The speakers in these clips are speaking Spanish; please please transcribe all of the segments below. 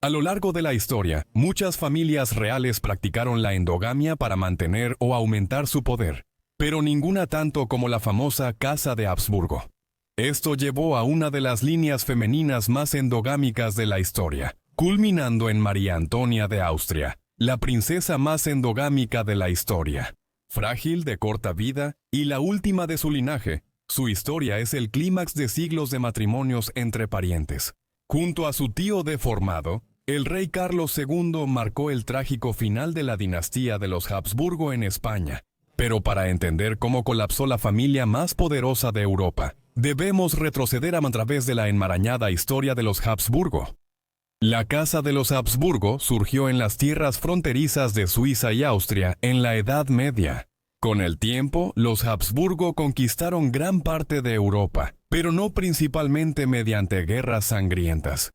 A lo largo de la historia, muchas familias reales practicaron la endogamia para mantener o aumentar su poder, pero ninguna tanto como la famosa Casa de Habsburgo. Esto llevó a una de las líneas femeninas más endogámicas de la historia, culminando en María Antonia de Austria, la princesa más endogámica de la historia. Frágil, de corta vida, y la última de su linaje, su historia es el clímax de siglos de matrimonios entre parientes. Junto a su tío deformado, el rey Carlos II marcó el trágico final de la dinastía de los Habsburgo en España. Pero para entender cómo colapsó la familia más poderosa de Europa, debemos retroceder a través de la enmarañada historia de los Habsburgo. La Casa de los Habsburgo surgió en las tierras fronterizas de Suiza y Austria en la Edad Media. Con el tiempo, los Habsburgo conquistaron gran parte de Europa, pero no principalmente mediante guerras sangrientas.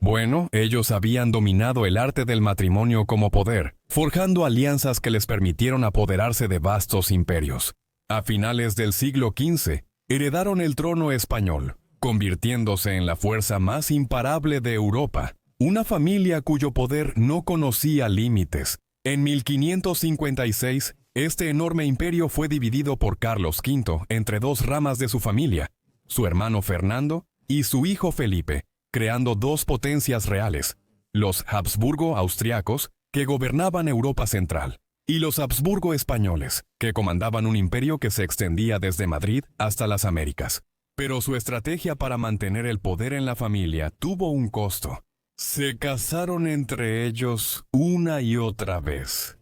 Bueno, ellos habían dominado el arte del matrimonio como poder, forjando alianzas que les permitieron apoderarse de vastos imperios. A finales del siglo XV, heredaron el trono español, convirtiéndose en la fuerza más imparable de Europa, una familia cuyo poder no conocía límites. En 1556, este enorme imperio fue dividido por Carlos V entre dos ramas de su familia, su hermano Fernando y su hijo Felipe, creando dos potencias reales, los Habsburgo austriacos, que gobernaban Europa Central, y los Habsburgo españoles, que comandaban un imperio que se extendía desde Madrid hasta las Américas. Pero su estrategia para mantener el poder en la familia tuvo un costo. Se casaron entre ellos una y otra vez.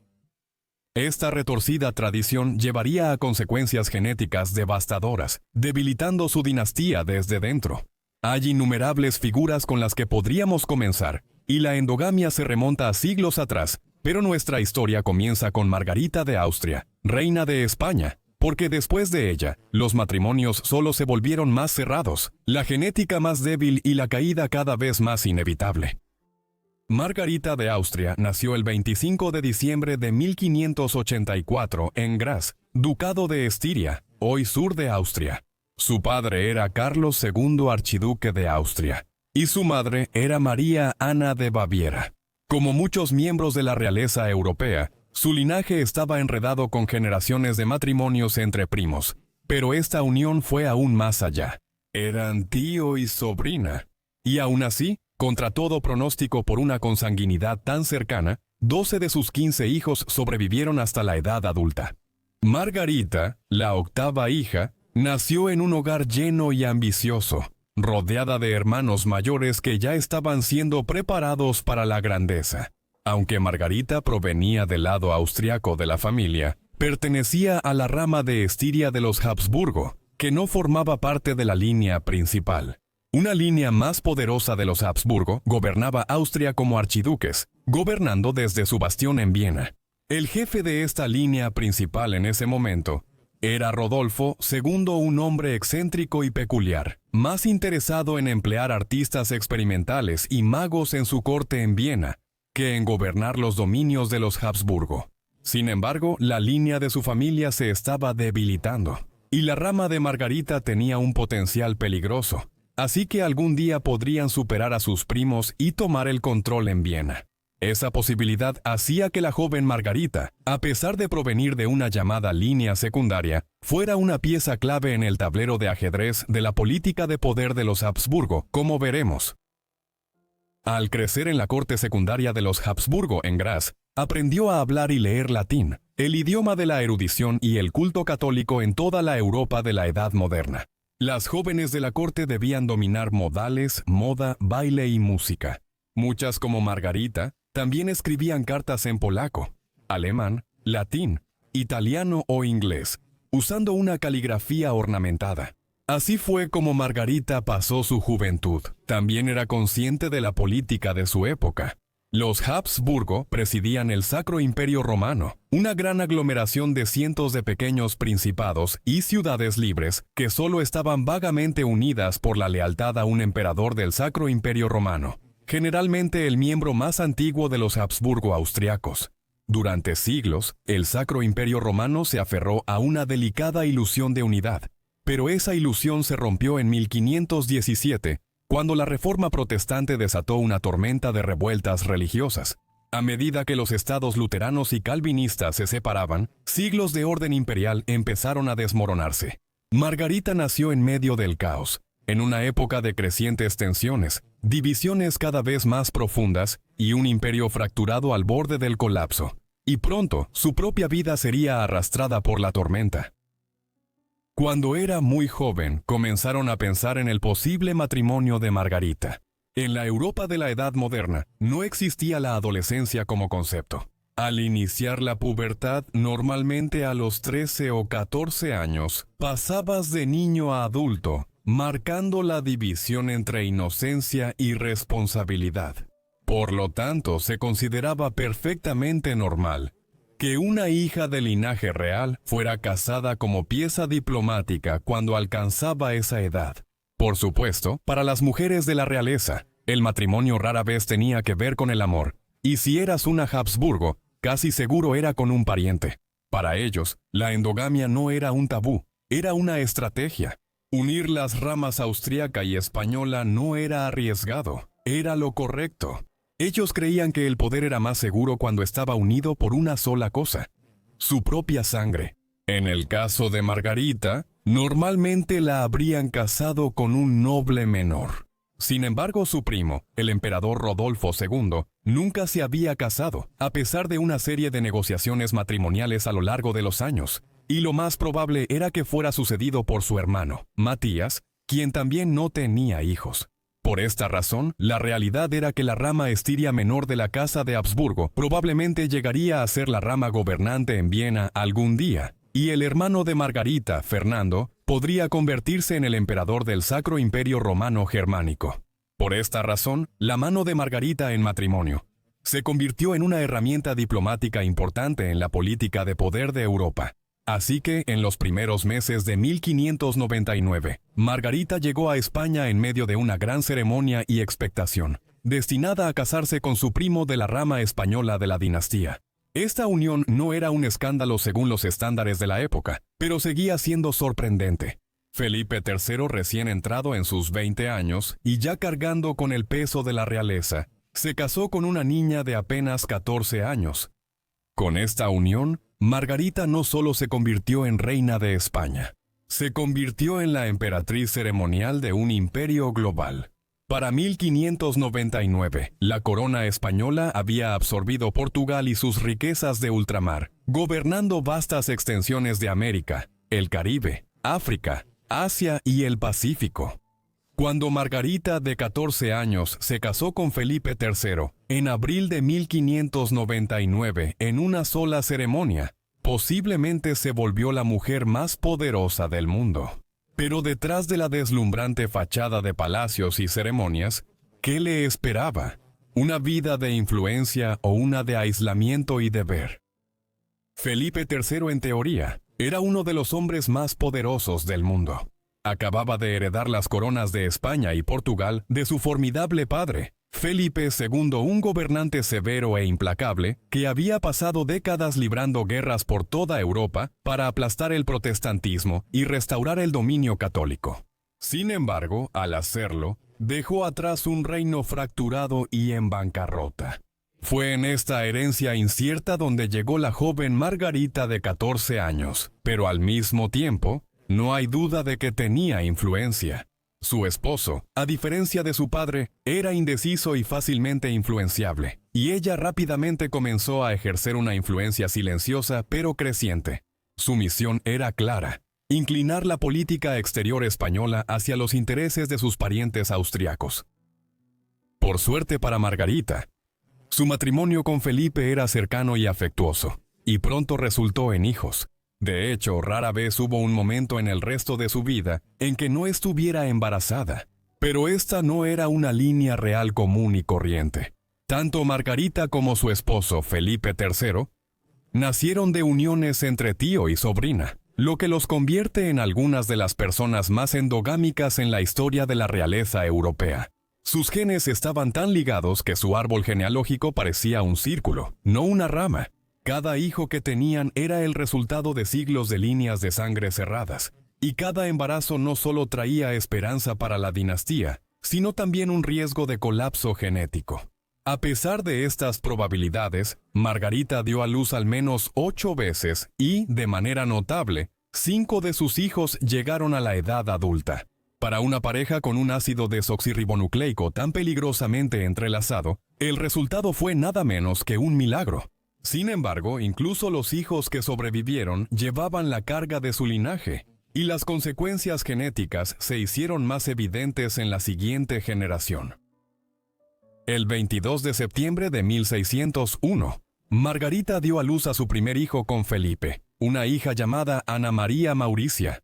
Esta retorcida tradición llevaría a consecuencias genéticas devastadoras, debilitando su dinastía desde dentro. Hay innumerables figuras con las que podríamos comenzar, y la endogamia se remonta a siglos atrás, pero nuestra historia comienza con Margarita de Austria, reina de España, porque después de ella, los matrimonios solo se volvieron más cerrados, la genética más débil y la caída cada vez más inevitable. Margarita de Austria nació el 25 de diciembre de 1584 en Graz, Ducado de Estiria, hoy sur de Austria. Su padre era Carlos II archiduque de Austria, y su madre era María Ana de Baviera. Como muchos miembros de la realeza europea, su linaje estaba enredado con generaciones de matrimonios entre primos, pero esta unión fue aún más allá. Eran tío y sobrina. Y aún así, contra todo pronóstico por una consanguinidad tan cercana, 12 de sus 15 hijos sobrevivieron hasta la edad adulta. Margarita, la octava hija, nació en un hogar lleno y ambicioso, rodeada de hermanos mayores que ya estaban siendo preparados para la grandeza. Aunque Margarita provenía del lado austriaco de la familia, pertenecía a la rama de Estiria de los Habsburgo, que no formaba parte de la línea principal. Una línea más poderosa de los Habsburgo gobernaba Austria como archiduques, gobernando desde su bastión en Viena. El jefe de esta línea principal en ese momento era Rodolfo II, un hombre excéntrico y peculiar, más interesado en emplear artistas experimentales y magos en su corte en Viena, que en gobernar los dominios de los Habsburgo. Sin embargo, la línea de su familia se estaba debilitando, y la rama de Margarita tenía un potencial peligroso, así que algún día podrían superar a sus primos y tomar el control en Viena. Esa posibilidad hacía que la joven Margarita, a pesar de provenir de una llamada línea secundaria, fuera una pieza clave en el tablero de ajedrez de la política de poder de los Habsburgo, como veremos. Al crecer en la corte secundaria de los Habsburgo en Graz, aprendió a hablar y leer latín, el idioma de la erudición y el culto católico en toda la Europa de la Edad Moderna. Las jóvenes de la corte debían dominar modales, moda, baile y música. Muchas, como Margarita, también escribían cartas en polaco, alemán, latín, italiano o inglés, usando una caligrafía ornamentada. Así fue como Margarita pasó su juventud. También era consciente de la política de su época. Los Habsburgo presidían el Sacro Imperio Romano, una gran aglomeración de cientos de pequeños principados y ciudades libres que solo estaban vagamente unidas por la lealtad a un emperador del Sacro Imperio Romano, generalmente el miembro más antiguo de los Habsburgo austriacos. Durante siglos, el Sacro Imperio Romano se aferró a una delicada ilusión de unidad, pero esa ilusión se rompió en 1517, cuando la Reforma Protestante desató una tormenta de revueltas religiosas. A medida que los estados luteranos y calvinistas se separaban, siglos de orden imperial empezaron a desmoronarse. Margarita nació en medio del caos, en una época de crecientes tensiones, divisiones cada vez más profundas y un imperio fracturado al borde del colapso. Y pronto, su propia vida sería arrastrada por la tormenta. Cuando era muy joven, comenzaron a pensar en el posible matrimonio de Margarita. En la Europa de la Edad Moderna, no existía la adolescencia como concepto. Al iniciar la pubertad, normalmente a los 13 o 14 años, pasabas de niño a adulto, marcando la división entre inocencia y responsabilidad. Por lo tanto, se consideraba perfectamente normal que una hija de linaje real fuera casada como pieza diplomática cuando alcanzaba esa edad. Por supuesto, para las mujeres de la realeza, el matrimonio rara vez tenía que ver con el amor, y si eras una Habsburgo, casi seguro era con un pariente. Para ellos, la endogamia no era un tabú, era una estrategia. Unir las ramas austríaca y española no era arriesgado, era lo correcto. Ellos creían que el poder era más seguro cuando estaba unido por una sola cosa: su propia sangre. En el caso de Margarita, normalmente la habrían casado con un noble menor. Sin embargo, su primo, el emperador Rodolfo II, nunca se había casado, a pesar de una serie de negociaciones matrimoniales a lo largo de los años, y lo más probable era que fuera sucedido por su hermano, Matías, quien también no tenía hijos. Por esta razón, la realidad era que la rama estiria menor de la Casa de Habsburgo probablemente llegaría a ser la rama gobernante en Viena algún día, y el hermano de Margarita, Fernando, podría convertirse en el emperador del Sacro Imperio Romano Germánico. Por esta razón, la mano de Margarita en matrimonio se convirtió en una herramienta diplomática importante en la política de poder de Europa. Así que, en los primeros meses de 1599, Margarita llegó a España en medio de una gran ceremonia y expectación, destinada a casarse con su primo de la rama española de la dinastía. Esta unión no era un escándalo según los estándares de la época, pero seguía siendo sorprendente. Felipe III, recién entrado en sus 20 años y ya cargando con el peso de la realeza, se casó con una niña de apenas 14 años. Con esta unión, Margarita no solo se convirtió en reina de España, se convirtió en la emperatriz ceremonial de un imperio global. Para 1599, la corona española había absorbido Portugal y sus riquezas de ultramar, gobernando vastas extensiones de América, el Caribe, África, Asia y el Pacífico. Cuando Margarita, de 14 años, se casó con Felipe III, en abril de 1599, en una sola ceremonia, posiblemente se volvió la mujer más poderosa del mundo. Pero detrás de la deslumbrante fachada de palacios y ceremonias, ¿qué le esperaba? ¿Una vida de influencia o una de aislamiento y deber? Felipe III, en teoría, era uno de los hombres más poderosos del mundo. Acababa de heredar las coronas de España y Portugal de su formidable padre, Felipe II, un gobernante severo e implacable que había pasado décadas librando guerras por toda Europa para aplastar el protestantismo y restaurar el dominio católico. Sin embargo, al hacerlo, dejó atrás un reino fracturado y en bancarrota. Fue en esta herencia incierta donde llegó la joven Margarita de 14 años, pero al mismo tiempo, no hay duda de que tenía influencia. Su esposo, a diferencia de su padre, era indeciso y fácilmente influenciable, y ella rápidamente comenzó a ejercer una influencia silenciosa pero creciente. Su misión era clara: inclinar la política exterior española hacia los intereses de sus parientes austriacos. Por suerte para Margarita, su matrimonio con Felipe era cercano y afectuoso, y pronto resultó en hijos. De hecho, rara vez hubo un momento en el resto de su vida en que no estuviera embarazada. Pero esta no era una línea real común y corriente. Tanto Margarita como su esposo, Felipe III, nacieron de uniones entre tío y sobrina, lo que los convierte en algunas de las personas más endogámicas en la historia de la realeza europea. Sus genes estaban tan ligados que su árbol genealógico parecía un círculo, no una rama. Cada hijo que tenían era el resultado de siglos de líneas de sangre cerradas, y cada embarazo no solo traía esperanza para la dinastía, sino también un riesgo de colapso genético. A pesar de estas probabilidades, Margarita dio a luz al menos 8 veces y, de manera notable, 5 de sus hijos llegaron a la edad adulta. Para una pareja con un ácido desoxirribonucleico tan peligrosamente entrelazado, el resultado fue nada menos que un milagro. Sin embargo, incluso los hijos que sobrevivieron llevaban la carga de su linaje, y las consecuencias genéticas se hicieron más evidentes en la siguiente generación. El 22 de septiembre de 1601, Margarita dio a luz a su primer hijo con Felipe, una hija llamada Ana María Mauricia.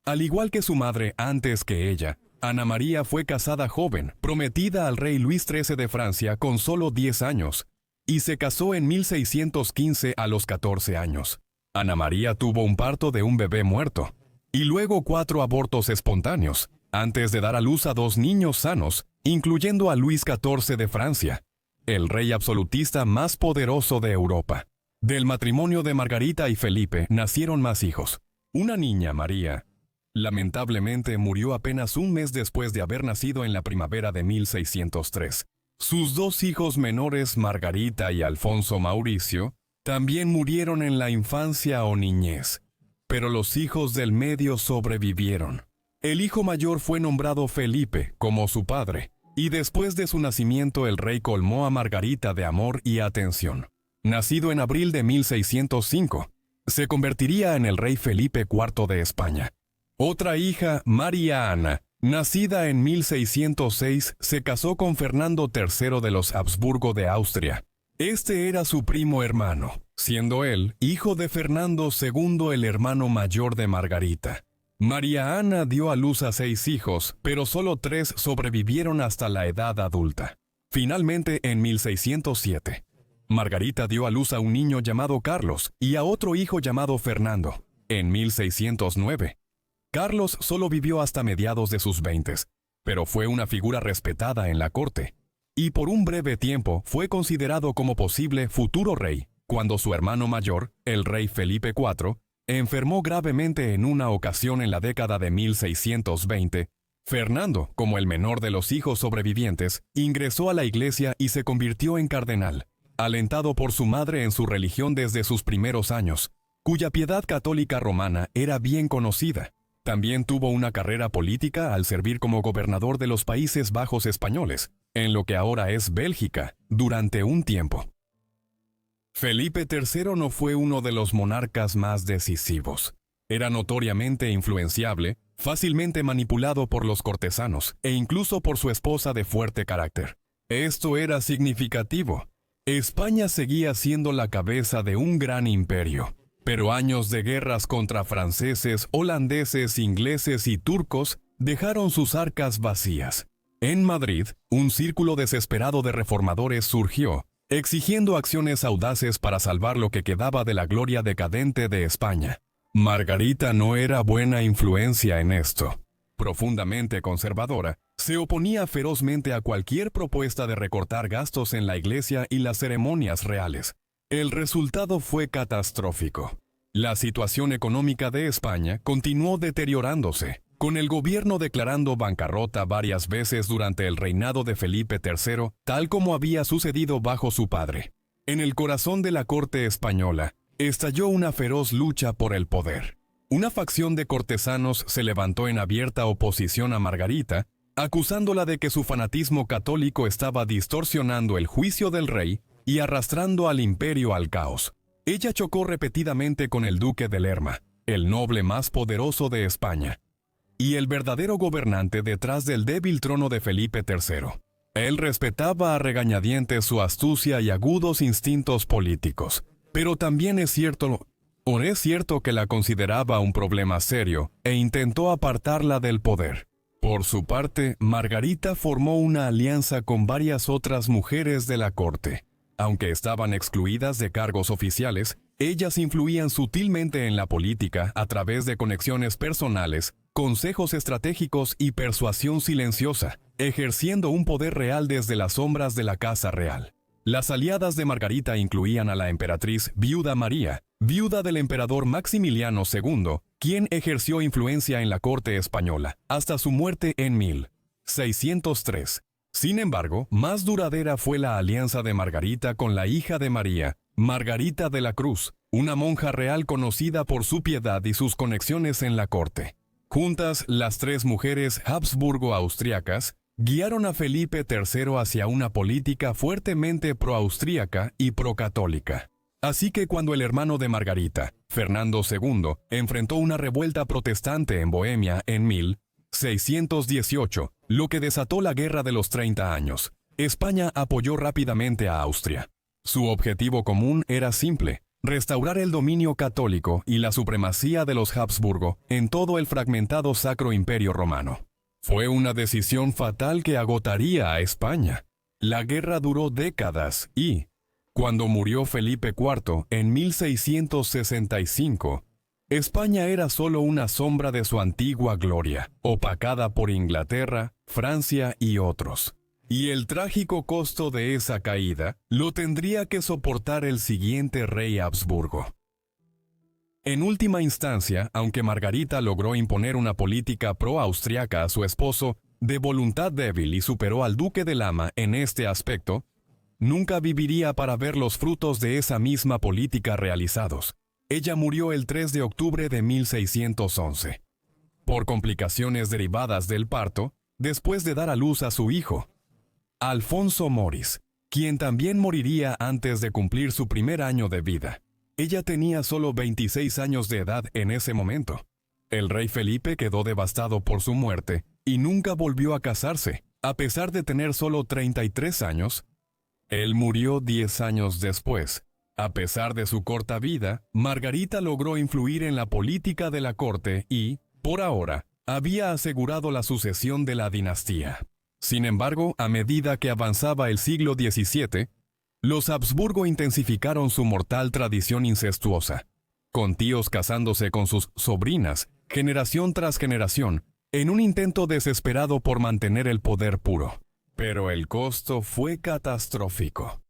Al igual que su madre antes que ella, Ana María fue casada joven, prometida al rey Luis XIII de Francia con solo 10 años, y se casó en 1615 a los 14 años. Ana María tuvo un parto de un bebé muerto, y luego 4 abortos espontáneos, antes de dar a luz a 2 niños sanos, incluyendo a Luis XIV de Francia, el rey absolutista más poderoso de Europa. Del matrimonio de Margarita y Felipe nacieron más hijos. Una niña, María, lamentablemente murió apenas un mes después de haber nacido en la primavera de 1603. Sus 2 hijos menores, Margarita y Alfonso Mauricio, también murieron en la infancia o niñez, pero los hijos del medio sobrevivieron. El hijo mayor fue nombrado Felipe, como su padre, y después de su nacimiento el rey colmó a Margarita de amor y atención. Nacido en abril de 1605, se convertiría en el rey Felipe IV de España. Otra hija, María Ana, nacida en 1606, se casó con Fernando III de los Habsburgo de Austria. Este era su primo hermano, siendo él hijo de Fernando II, el hermano mayor de Margarita. María Ana dio a luz a 6 hijos, pero solo 3 sobrevivieron hasta la edad adulta. Finalmente, en 1607, Margarita dio a luz a un niño llamado Carlos y a otro hijo llamado Fernando. En 1609, Carlos solo vivió hasta mediados de sus 20, pero fue una figura respetada en la corte, y por un breve tiempo fue considerado como posible futuro rey, cuando su hermano mayor, el rey Felipe IV, enfermó gravemente en una ocasión en la década de 1620. Fernando, como el menor de los hijos sobrevivientes, ingresó a la iglesia y se convirtió en cardenal, alentado por su madre en su religión desde sus primeros años, cuya piedad católica romana era bien conocida. También tuvo una carrera política al servir como gobernador de los Países Bajos españoles, en lo que ahora es Bélgica, durante un tiempo. Felipe III no fue uno de los monarcas más decisivos. Era notoriamente influenciable, fácilmente manipulado por los cortesanos e incluso por su esposa de fuerte carácter. Esto era significativo. España seguía siendo la cabeza de un gran imperio, pero años de guerras contra franceses, holandeses, ingleses y turcos dejaron sus arcas vacías. En Madrid, un círculo desesperado de reformadores surgió, exigiendo acciones audaces para salvar lo que quedaba de la gloria decadente de España. Margarita no era buena influencia en esto. Profundamente conservadora, se oponía ferozmente a cualquier propuesta de recortar gastos en la iglesia y las ceremonias reales. El resultado fue catastrófico. La situación económica de España continuó deteriorándose, con el gobierno declarando bancarrota varias veces durante el reinado de Felipe III, tal como había sucedido bajo su padre. En el corazón de la corte española, estalló una feroz lucha por el poder. Una facción de cortesanos se levantó en abierta oposición a Margarita, acusándola de que su fanatismo católico estaba distorsionando el juicio del rey y arrastrando al imperio al caos. Ella chocó repetidamente con el duque de Lerma, el noble más poderoso de España, y el verdadero gobernante detrás del débil trono de Felipe III. Él respetaba a regañadientes su astucia y agudos instintos políticos, pero también es cierto que la consideraba un problema serio e intentó apartarla del poder. Por su parte, Margarita formó una alianza con varias otras mujeres de la corte. Aunque estaban excluidas de cargos oficiales, ellas influían sutilmente en la política a través de conexiones personales, consejos estratégicos y persuasión silenciosa, ejerciendo un poder real desde las sombras de la Casa Real. Las aliadas de Margarita incluían a la emperatriz Viuda María, viuda del emperador Maximiliano II, quien ejerció influencia en la corte española, hasta su muerte en 1000. 1603. Sin embargo, más duradera fue la alianza de Margarita con la hija de María, Margarita de la Cruz, una monja real conocida por su piedad y sus conexiones en la corte. Juntas, las tres mujeres Habsburgo-austriacas guiaron a Felipe III hacia una política fuertemente pro-austríaca y pro-católica. Así que cuando el hermano de Margarita, Fernando II, enfrentó una revuelta protestante en Bohemia en 1618, lo que desató la Guerra de los 30 años, España apoyó rápidamente a Austria. Su objetivo común era simple: restaurar el dominio católico y la supremacía de los Habsburgo en todo el fragmentado Sacro Imperio Romano. Fue una decisión fatal que agotaría a España. La guerra duró décadas y, cuando murió Felipe IV en 1665, España era solo una sombra de su antigua gloria, opacada por Inglaterra, Francia y otros. Y el trágico costo de esa caída lo tendría que soportar el siguiente rey Habsburgo. En última instancia, aunque Margarita logró imponer una política pro-austriaca a su esposo, de voluntad débil y superó al duque de Lama en este aspecto, nunca viviría para ver los frutos de esa misma política realizados. Ella murió el 3 de octubre de 1611. Por complicaciones derivadas del parto, después de dar a luz a su hijo, Alfonso Moris, quien también moriría antes de cumplir su primer año de vida. Ella tenía solo 26 años de edad en ese momento. El rey Felipe quedó devastado por su muerte y nunca volvió a casarse, a pesar de tener solo 33 años. Él murió 10 años después. A pesar de su corta vida, Margarita logró influir en la política de la corte y, por ahora, había asegurado la sucesión de la dinastía. Sin embargo, a medida que avanzaba el siglo XVII, los Habsburgo intensificaron su mortal tradición incestuosa, con tíos casándose con sus sobrinas, generación tras generación, en un intento desesperado por mantener el poder puro. Pero el costo fue catastrófico.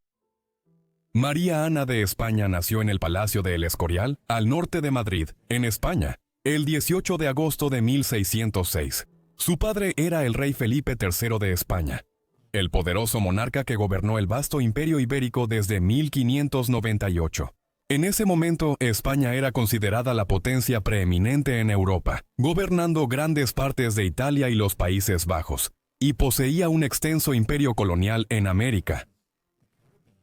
María Ana de España nació en el Palacio de El Escorial, al norte de Madrid, en España, el 18 de agosto de 1606. Su padre era el rey Felipe III de España, el poderoso monarca que gobernó el vasto imperio ibérico desde 1598. En ese momento, España era considerada la potencia preeminente en Europa, gobernando grandes partes de Italia y los Países Bajos, y poseía un extenso imperio colonial en América,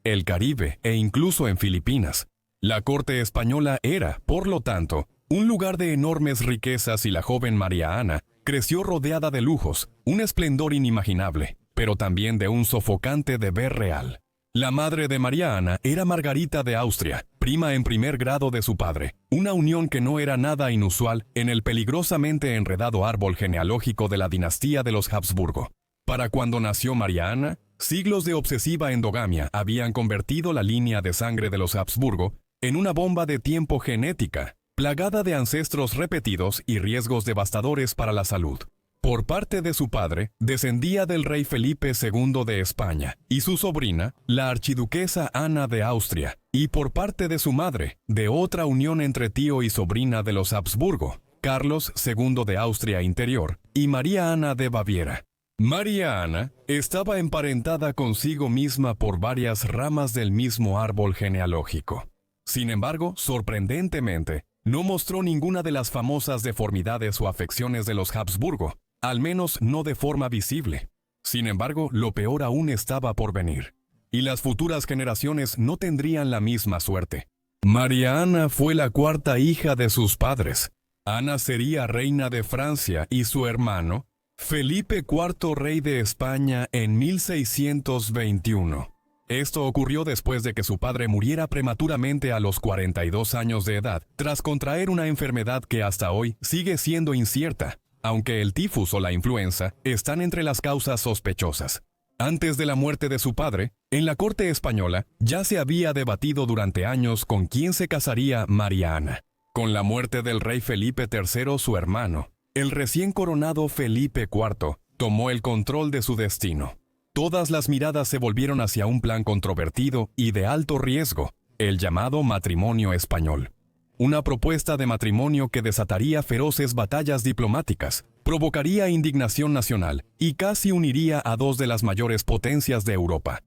el Caribe e incluso en Filipinas. La corte española era, por lo tanto, un lugar de enormes riquezas y la joven María Ana creció rodeada de lujos, un esplendor inimaginable, pero también de un sofocante deber real. La madre de María Ana era Margarita de Austria, prima en primer grado de su padre, una unión que no era nada inusual en el peligrosamente enredado árbol genealógico de la dinastía de los Habsburgo. Para cuando nació María Ana, siglos de obsesiva endogamia habían convertido la línea de sangre de los Habsburgo en una bomba de tiempo genética, plagada de ancestros repetidos y riesgos devastadores para la salud. Por parte de su padre, descendía del rey Felipe II de España y su sobrina, la archiduquesa Ana de Austria, y por parte de su madre, de otra unión entre tío y sobrina de los Habsburgo, Carlos II de Austria Interior y María Ana de Baviera. María Ana estaba emparentada consigo misma por varias ramas del mismo árbol genealógico. Sin embargo, sorprendentemente, no mostró ninguna de las famosas deformidades o afecciones de los Habsburgo, al menos no de forma visible. Sin embargo, lo peor aún estaba por venir, y las futuras generaciones no tendrían la misma suerte. María Ana fue la cuarta hija de sus padres. Ana sería reina de Francia y su hermano, Felipe IV, rey de España, en 1621. Esto ocurrió después de que su padre muriera prematuramente a los 42 años de edad, tras contraer una enfermedad que hasta hoy sigue siendo incierta, aunque el tifus o la influenza están entre las causas sospechosas. Antes de la muerte de su padre, en la corte española ya se había debatido durante años con quién se casaría María Ana. Con la muerte del rey Felipe III, su hermano, el recién coronado Felipe IV tomó el control de su destino. Todas las miradas se volvieron hacia un plan controvertido y de alto riesgo, el llamado matrimonio español. Una propuesta de matrimonio que desataría feroces batallas diplomáticas, provocaría indignación nacional y casi uniría a dos de las mayores potencias de Europa.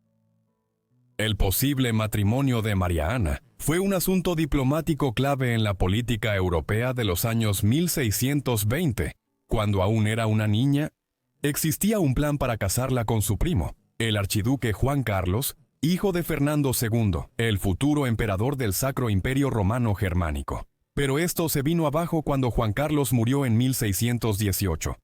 El posible matrimonio de María Ana fue un asunto diplomático clave en la política europea de los años 1620. Cuando aún era una niña, existía un plan para casarla con su primo, el archiduque Juan Carlos, hijo de Fernando II, el futuro emperador del Sacro Imperio Romano Germánico. Pero esto se vino abajo cuando Juan Carlos murió en 1618.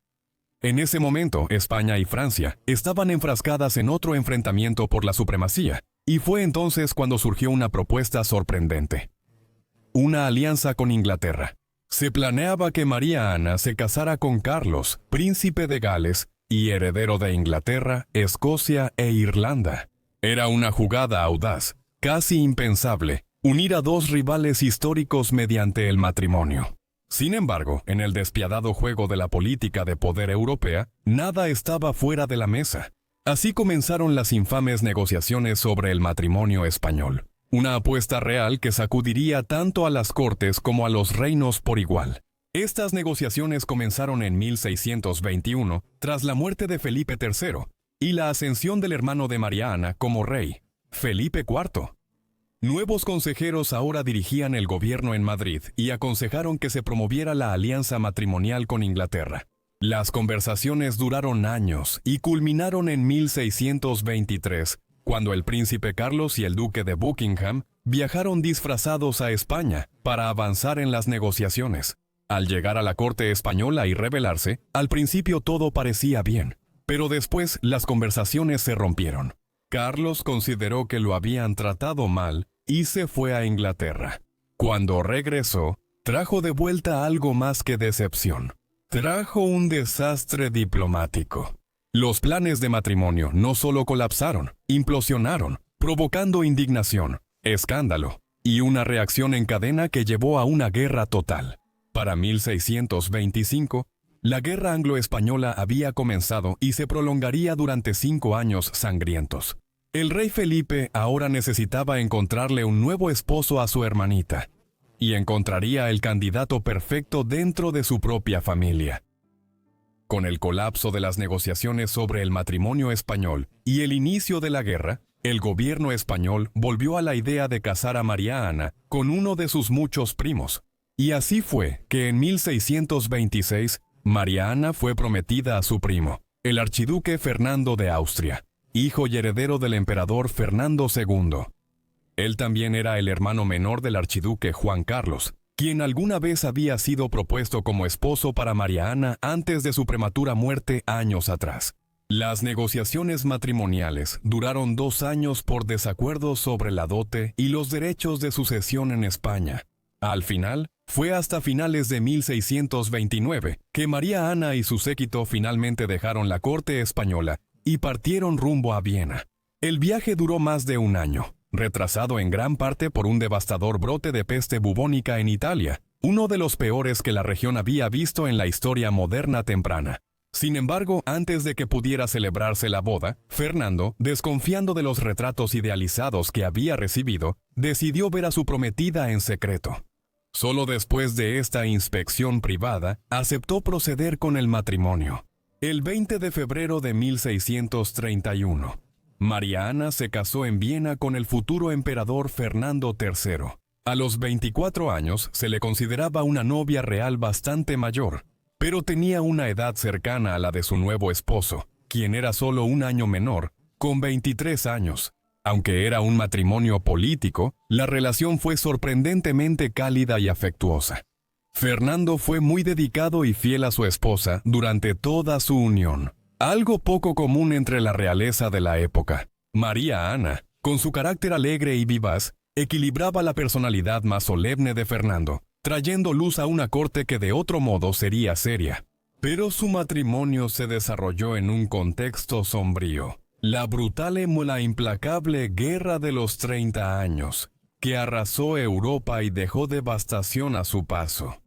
En ese momento, España y Francia estaban enfrascadas en otro enfrentamiento por la supremacía, y fue entonces cuando surgió una propuesta sorprendente: una alianza con Inglaterra. Se planeaba que María Ana se casara con Carlos, príncipe de Gales y heredero de Inglaterra, Escocia e Irlanda. Era una jugada audaz, casi impensable, unir a dos rivales históricos mediante el matrimonio. Sin embargo, en el despiadado juego de la política de poder europea, nada estaba fuera de la mesa. Así comenzaron las infames negociaciones sobre el matrimonio español. Una apuesta real que sacudiría tanto a las cortes como a los reinos por igual. Estas negociaciones comenzaron en 1621, tras la muerte de Felipe III, y la ascensión del hermano de María Ana como rey, Felipe IV. Nuevos consejeros ahora dirigían el gobierno en Madrid y aconsejaron que se promoviera la alianza matrimonial con Inglaterra. Las conversaciones duraron años y culminaron en 1623, cuando el príncipe Carlos y el duque de Buckingham viajaron disfrazados a España para avanzar en las negociaciones. Al llegar a la corte española y rebelarse, al principio todo parecía bien, pero después las conversaciones se rompieron. Carlos consideró que lo habían tratado mal y se fue a Inglaterra. Cuando regresó, trajo de vuelta algo más que decepción. Trajo un desastre diplomático. Los planes de matrimonio no solo colapsaron, implosionaron, provocando indignación, escándalo y una reacción en cadena que llevó a una guerra total. Para 1625, la guerra anglo-española había comenzado y se prolongaría durante 5 años sangrientos. El rey Felipe ahora necesitaba encontrarle un nuevo esposo a su hermanita, y encontraría el candidato perfecto dentro de su propia familia. Con el colapso de las negociaciones sobre el matrimonio español y el inicio de la guerra, el gobierno español volvió a la idea de casar a María Ana con uno de sus muchos primos. Y así fue que en 1626, María Ana fue prometida a su primo, el archiduque Fernando de Austria, hijo y heredero del emperador Fernando II. Él también era el hermano menor del archiduque Juan Carlos, quien alguna vez había sido propuesto como esposo para María Ana antes de su prematura muerte años atrás. Las negociaciones matrimoniales duraron 2 años por desacuerdos sobre la dote y los derechos de sucesión en España. Al final, fue hasta finales de 1629 que María Ana y su séquito finalmente dejaron la corte española y partieron rumbo a Viena. El viaje duró más de 1 año, retrasado en gran parte por un devastador brote de peste bubónica en Italia, uno de los peores que la región había visto en la historia moderna temprana. Sin embargo, antes de que pudiera celebrarse la boda, Fernando, desconfiando de los retratos idealizados que había recibido, decidió ver a su prometida en secreto. Solo después de esta inspección privada, aceptó proceder con el matrimonio. El 20 de febrero de 1631, María Ana se casó en Viena con el futuro emperador Fernando III. A los 24 años se le consideraba una novia real bastante mayor, pero tenía una edad cercana a la de su nuevo esposo, quien era solo 1 año menor, con 23 años. Aunque era un matrimonio político, la relación fue sorprendentemente cálida y afectuosa. Fernando fue muy dedicado y fiel a su esposa durante toda su unión, algo poco común entre la realeza de la época. María Ana, con su carácter alegre y vivaz, equilibraba la personalidad más solemne de Fernando, trayendo luz a una corte que de otro modo sería seria. Pero su matrimonio se desarrolló en un contexto sombrío. La brutal e implacable Guerra de los 30 años, que arrasó Europa y dejó devastación a su paso.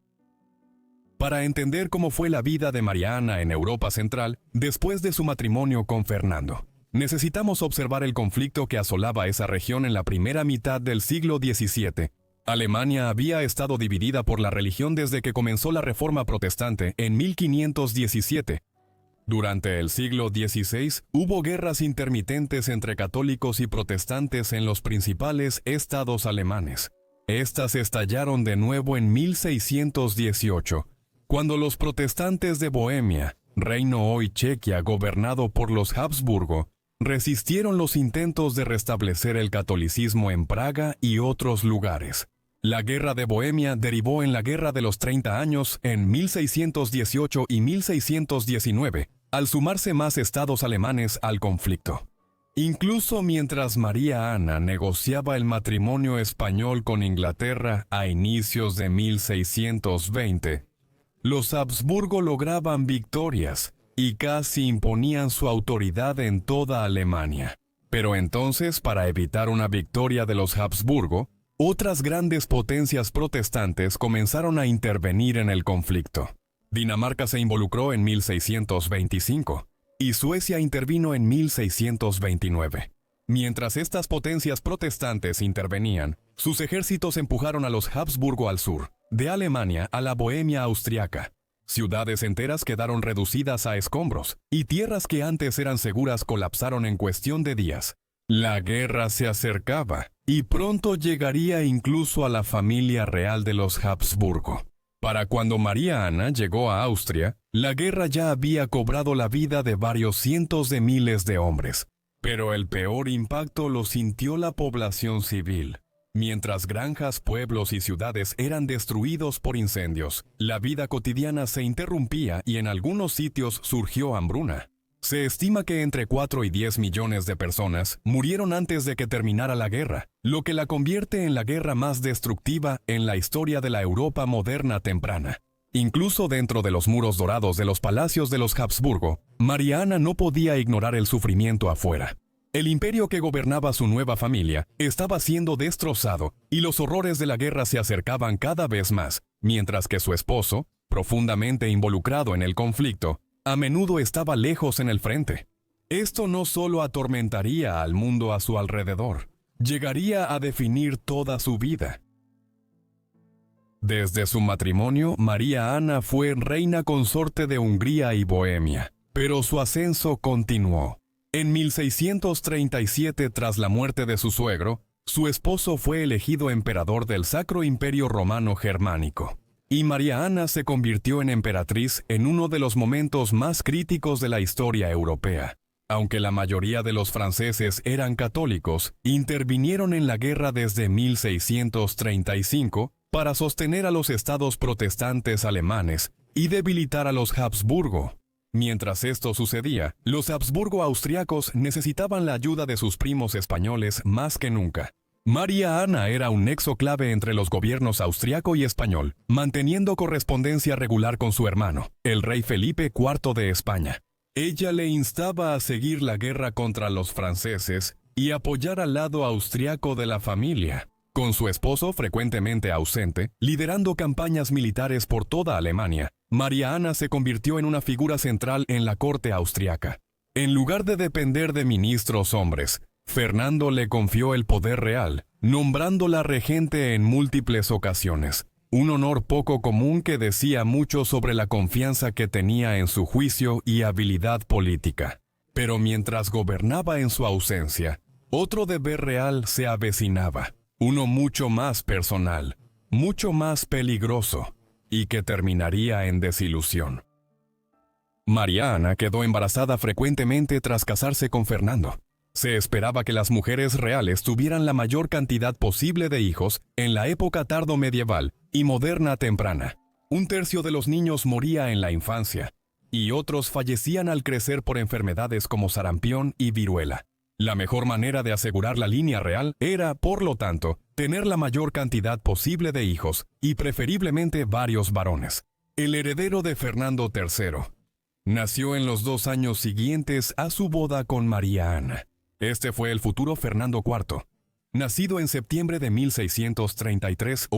Para entender cómo fue la vida de María Ana en Europa Central después de su matrimonio con Fernando, necesitamos observar el conflicto que asolaba esa región en la primera mitad del siglo XVII Alemania había estado dividida por la religión desde que comenzó la Reforma Protestante en 1517. Durante el siglo XVI hubo guerras intermitentes entre católicos y protestantes en los principales estados alemanes. Estas estallaron de nuevo en 1618, cuando los protestantes de Bohemia, reino hoy Chequia gobernado por los Habsburgo, resistieron los intentos de restablecer el catolicismo en Praga y otros lugares. La Guerra de Bohemia derivó en la Guerra de los 30 Años en 1618 y 1619, al sumarse más estados alemanes al conflicto. Incluso mientras María Ana negociaba el matrimonio español con Inglaterra a inicios de 1620, los Habsburgo lograban victorias y casi imponían su autoridad en toda Alemania. Pero entonces, para evitar una victoria de los Habsburgo, otras grandes potencias protestantes comenzaron a intervenir en el conflicto. Dinamarca se involucró en 1625 y Suecia intervino en 1629. Mientras estas potencias protestantes intervenían, sus ejércitos empujaron a los Habsburgo al sur, de Alemania a la Bohemia austriaca. Ciudades enteras quedaron reducidas a escombros, y tierras que antes eran seguras colapsaron en cuestión de días. La guerra se acercaba, y pronto llegaría incluso a la familia real de los Habsburgo. Para cuando María Ana llegó a Austria, la guerra ya había cobrado la vida de varios cientos de miles de hombres. Pero el peor impacto lo sintió la población civil. Mientras granjas, pueblos y ciudades eran destruidos por incendios, la vida cotidiana se interrumpía y en algunos sitios surgió hambruna. Se estima que entre 4 y 10 millones de personas murieron antes de que terminara la guerra, lo que la convierte en la guerra más destructiva en la historia de la Europa moderna temprana. Incluso dentro de los muros dorados de los palacios de los Habsburgo, María Ana no podía ignorar el sufrimiento afuera. El imperio que gobernaba su nueva familia estaba siendo destrozado y los horrores de la guerra se acercaban cada vez más, mientras que su esposo, profundamente involucrado en el conflicto, a menudo estaba lejos en el frente. Esto no solo atormentaría al mundo a su alrededor, llegaría a definir toda su vida. Desde su matrimonio, María Ana fue reina consorte de Hungría y Bohemia, pero su ascenso continuó. En 1637, tras la muerte de su suegro, su esposo fue elegido emperador del Sacro Imperio Romano Germánico, y María Ana se convirtió en emperatriz en uno de los momentos más críticos de la historia europea. Aunque la mayoría de los franceses eran católicos, intervinieron en la guerra desde 1635 para sostener a los estados protestantes alemanes y debilitar a los Habsburgo. Mientras esto sucedía, los Habsburgo austriacos necesitaban la ayuda de sus primos españoles más que nunca. María Ana era un nexo clave entre los gobiernos austriaco y español, manteniendo correspondencia regular con su hermano, el rey Felipe IV de España. Ella le instaba a seguir la guerra contra los franceses y apoyar al lado austriaco de la familia, con su esposo frecuentemente ausente, liderando campañas militares por toda Alemania. María Ana se convirtió en una figura central en la corte austriaca. En lugar de depender de ministros hombres, Fernando le confió el poder real, nombrándola regente en múltiples ocasiones, un honor poco común que decía mucho sobre la confianza que tenía en su juicio y habilidad política. Pero mientras gobernaba en su ausencia, otro deber real se avecinaba, uno mucho más personal, mucho más peligroso, y que terminaría en desilusión. María Ana quedó embarazada frecuentemente tras casarse con Fernando. Se esperaba que las mujeres reales tuvieran la mayor cantidad posible de hijos en la época tardomedieval y moderna temprana. Un tercio de los niños moría en la infancia, y otros fallecían al crecer por enfermedades como sarampión y viruela. La mejor manera de asegurar la línea real era, por lo tanto, tener la mayor cantidad posible de hijos, y preferiblemente varios varones. El heredero de Fernando III nació en los 2 años siguientes a su boda con María Ana. Este fue el futuro Fernando IV, nacido en septiembre de 1633.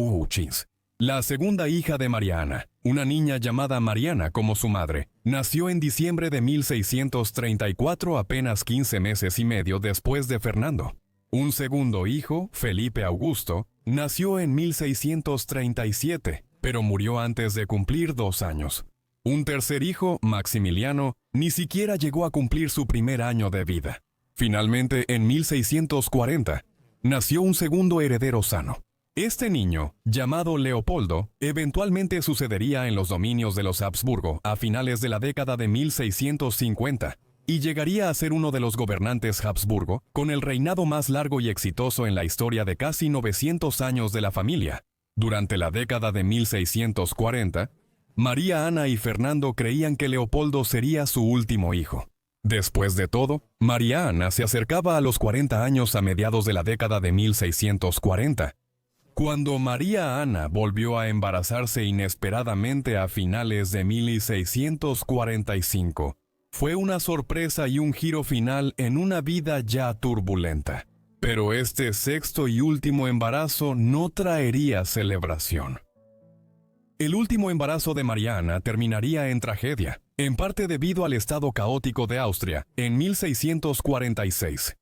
La segunda hija de María Ana, una niña llamada Mariana como su madre, nació en diciembre de 1634, apenas 15 meses y medio después de Fernando. Un segundo hijo, Felipe Augusto, nació en 1637, pero murió antes de cumplir 2 años. Un tercer hijo, Maximiliano, ni siquiera llegó a cumplir su primer año de vida. Finalmente, en 1640, nació un segundo heredero sano. Este niño, llamado Leopoldo, eventualmente sucedería en los dominios de los Habsburgo a finales de la década de 1650 y llegaría a ser uno de los gobernantes Habsburgo con el reinado más largo y exitoso en la historia de casi 900 años de la familia. Durante la década de 1640, María Ana y Fernando creían que Leopoldo sería su último hijo. Después de todo, María Ana se acercaba a los 40 años a mediados de la década de 1640. Cuando María Ana volvió a embarazarse inesperadamente a finales de 1645, fue una sorpresa y un giro final en una vida ya turbulenta. Pero este sexto y último embarazo no traería celebración. El último embarazo de María Ana terminaría en tragedia, en parte debido al estado caótico de Austria, en 1646.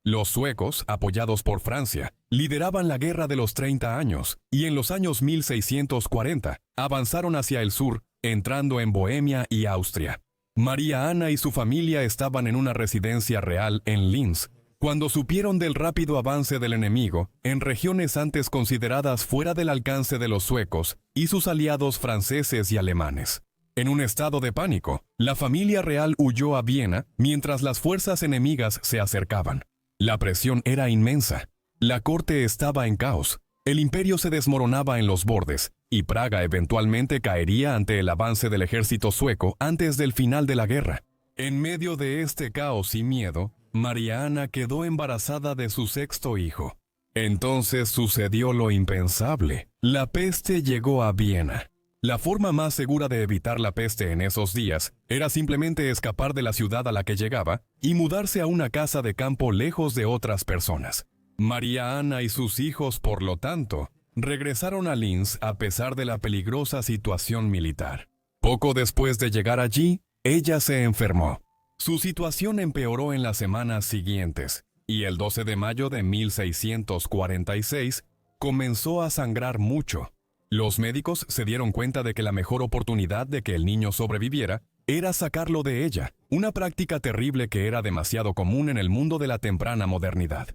Los suecos, apoyados por Francia, lideraban la Guerra de los 30 años, y en los años 1640 avanzaron hacia el sur, entrando en Bohemia y Austria. María Ana y su familia estaban en una residencia real en Linz, cuando supieron del rápido avance del enemigo en regiones antes consideradas fuera del alcance de los suecos y sus aliados franceses y alemanes. En un estado de pánico, la familia real huyó a Viena mientras las fuerzas enemigas se acercaban. La presión era inmensa. La corte estaba en caos. El imperio se desmoronaba en los bordes, y Praga eventualmente caería ante el avance del ejército sueco antes del final de la guerra. En medio de este caos y miedo, María Ana quedó embarazada de su sexto hijo. Entonces sucedió lo impensable. La peste llegó a Viena. La forma más segura de evitar la peste en esos días era simplemente escapar de la ciudad a la que llegaba y mudarse a una casa de campo lejos de otras personas. María Ana y sus hijos, por lo tanto, regresaron a Linz a pesar de la peligrosa situación militar. Poco después de llegar allí, ella se enfermó. Su situación empeoró en las semanas siguientes, y el 12 de mayo de 1646 comenzó a sangrar mucho. Los médicos se dieron cuenta de que la mejor oportunidad de que el niño sobreviviera era sacarlo de ella, una práctica terrible que era demasiado común en el mundo de la temprana modernidad.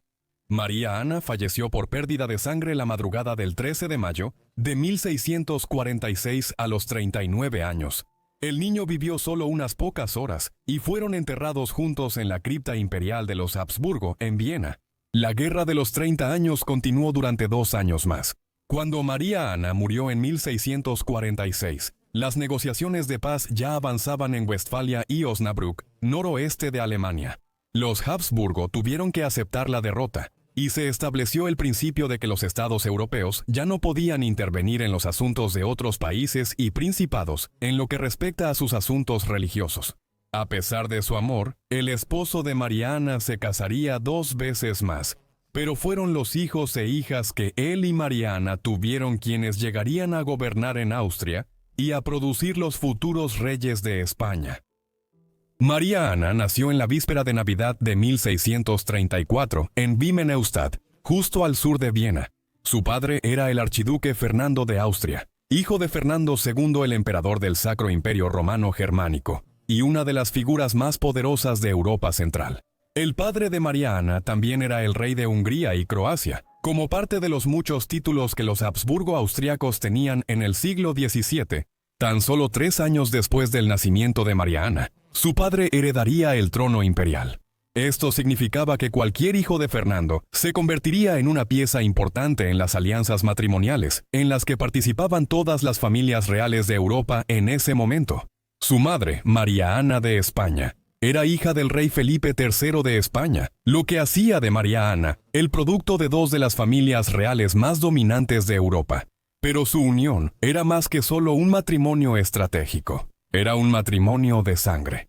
María Ana falleció por pérdida de sangre la madrugada del 13 de mayo de 1646 a los 39 años. El niño vivió solo unas pocas horas y fueron enterrados juntos en la cripta imperial de los Habsburgo en Viena. La Guerra de los 30 años continuó durante 2 años más. Cuando María Ana murió en 1646, las negociaciones de paz ya avanzaban en Westfalia y Osnabrück, noroeste de Alemania. Los Habsburgo tuvieron que aceptar la derrota, y se estableció el principio de que los estados europeos ya no podían intervenir en los asuntos de otros países y principados en lo que respecta a sus asuntos religiosos. A pesar de su amor, el esposo de María Ana se casaría 2 veces más, pero fueron los hijos e hijas que él y María Ana tuvieron quienes llegarían a gobernar en Austria y a producir los futuros reyes de España. María Ana nació en la víspera de Navidad de 1634 en Wimmeneustadt, justo al sur de Viena. Su padre era el archiduque Fernando de Austria, hijo de Fernando II el emperador del Sacro Imperio Romano Germánico, y una de las figuras más poderosas de Europa Central. El padre de María Ana también era el rey de Hungría y Croacia, como parte de los muchos títulos que los Habsburgo austriacos tenían en el siglo XVII. Tan solo 3 años después del nacimiento de María Ana, su padre heredaría el trono imperial. Esto significaba que cualquier hijo de Fernando se convertiría en una pieza importante en las alianzas matrimoniales, en las que participaban todas las familias reales de Europa en ese momento. Su madre, María Ana de España, era hija del rey Felipe III de España, lo que hacía de María Ana el producto de 2 de las familias reales más dominantes de Europa. Pero su unión era más que solo un matrimonio estratégico. Era un matrimonio de sangre.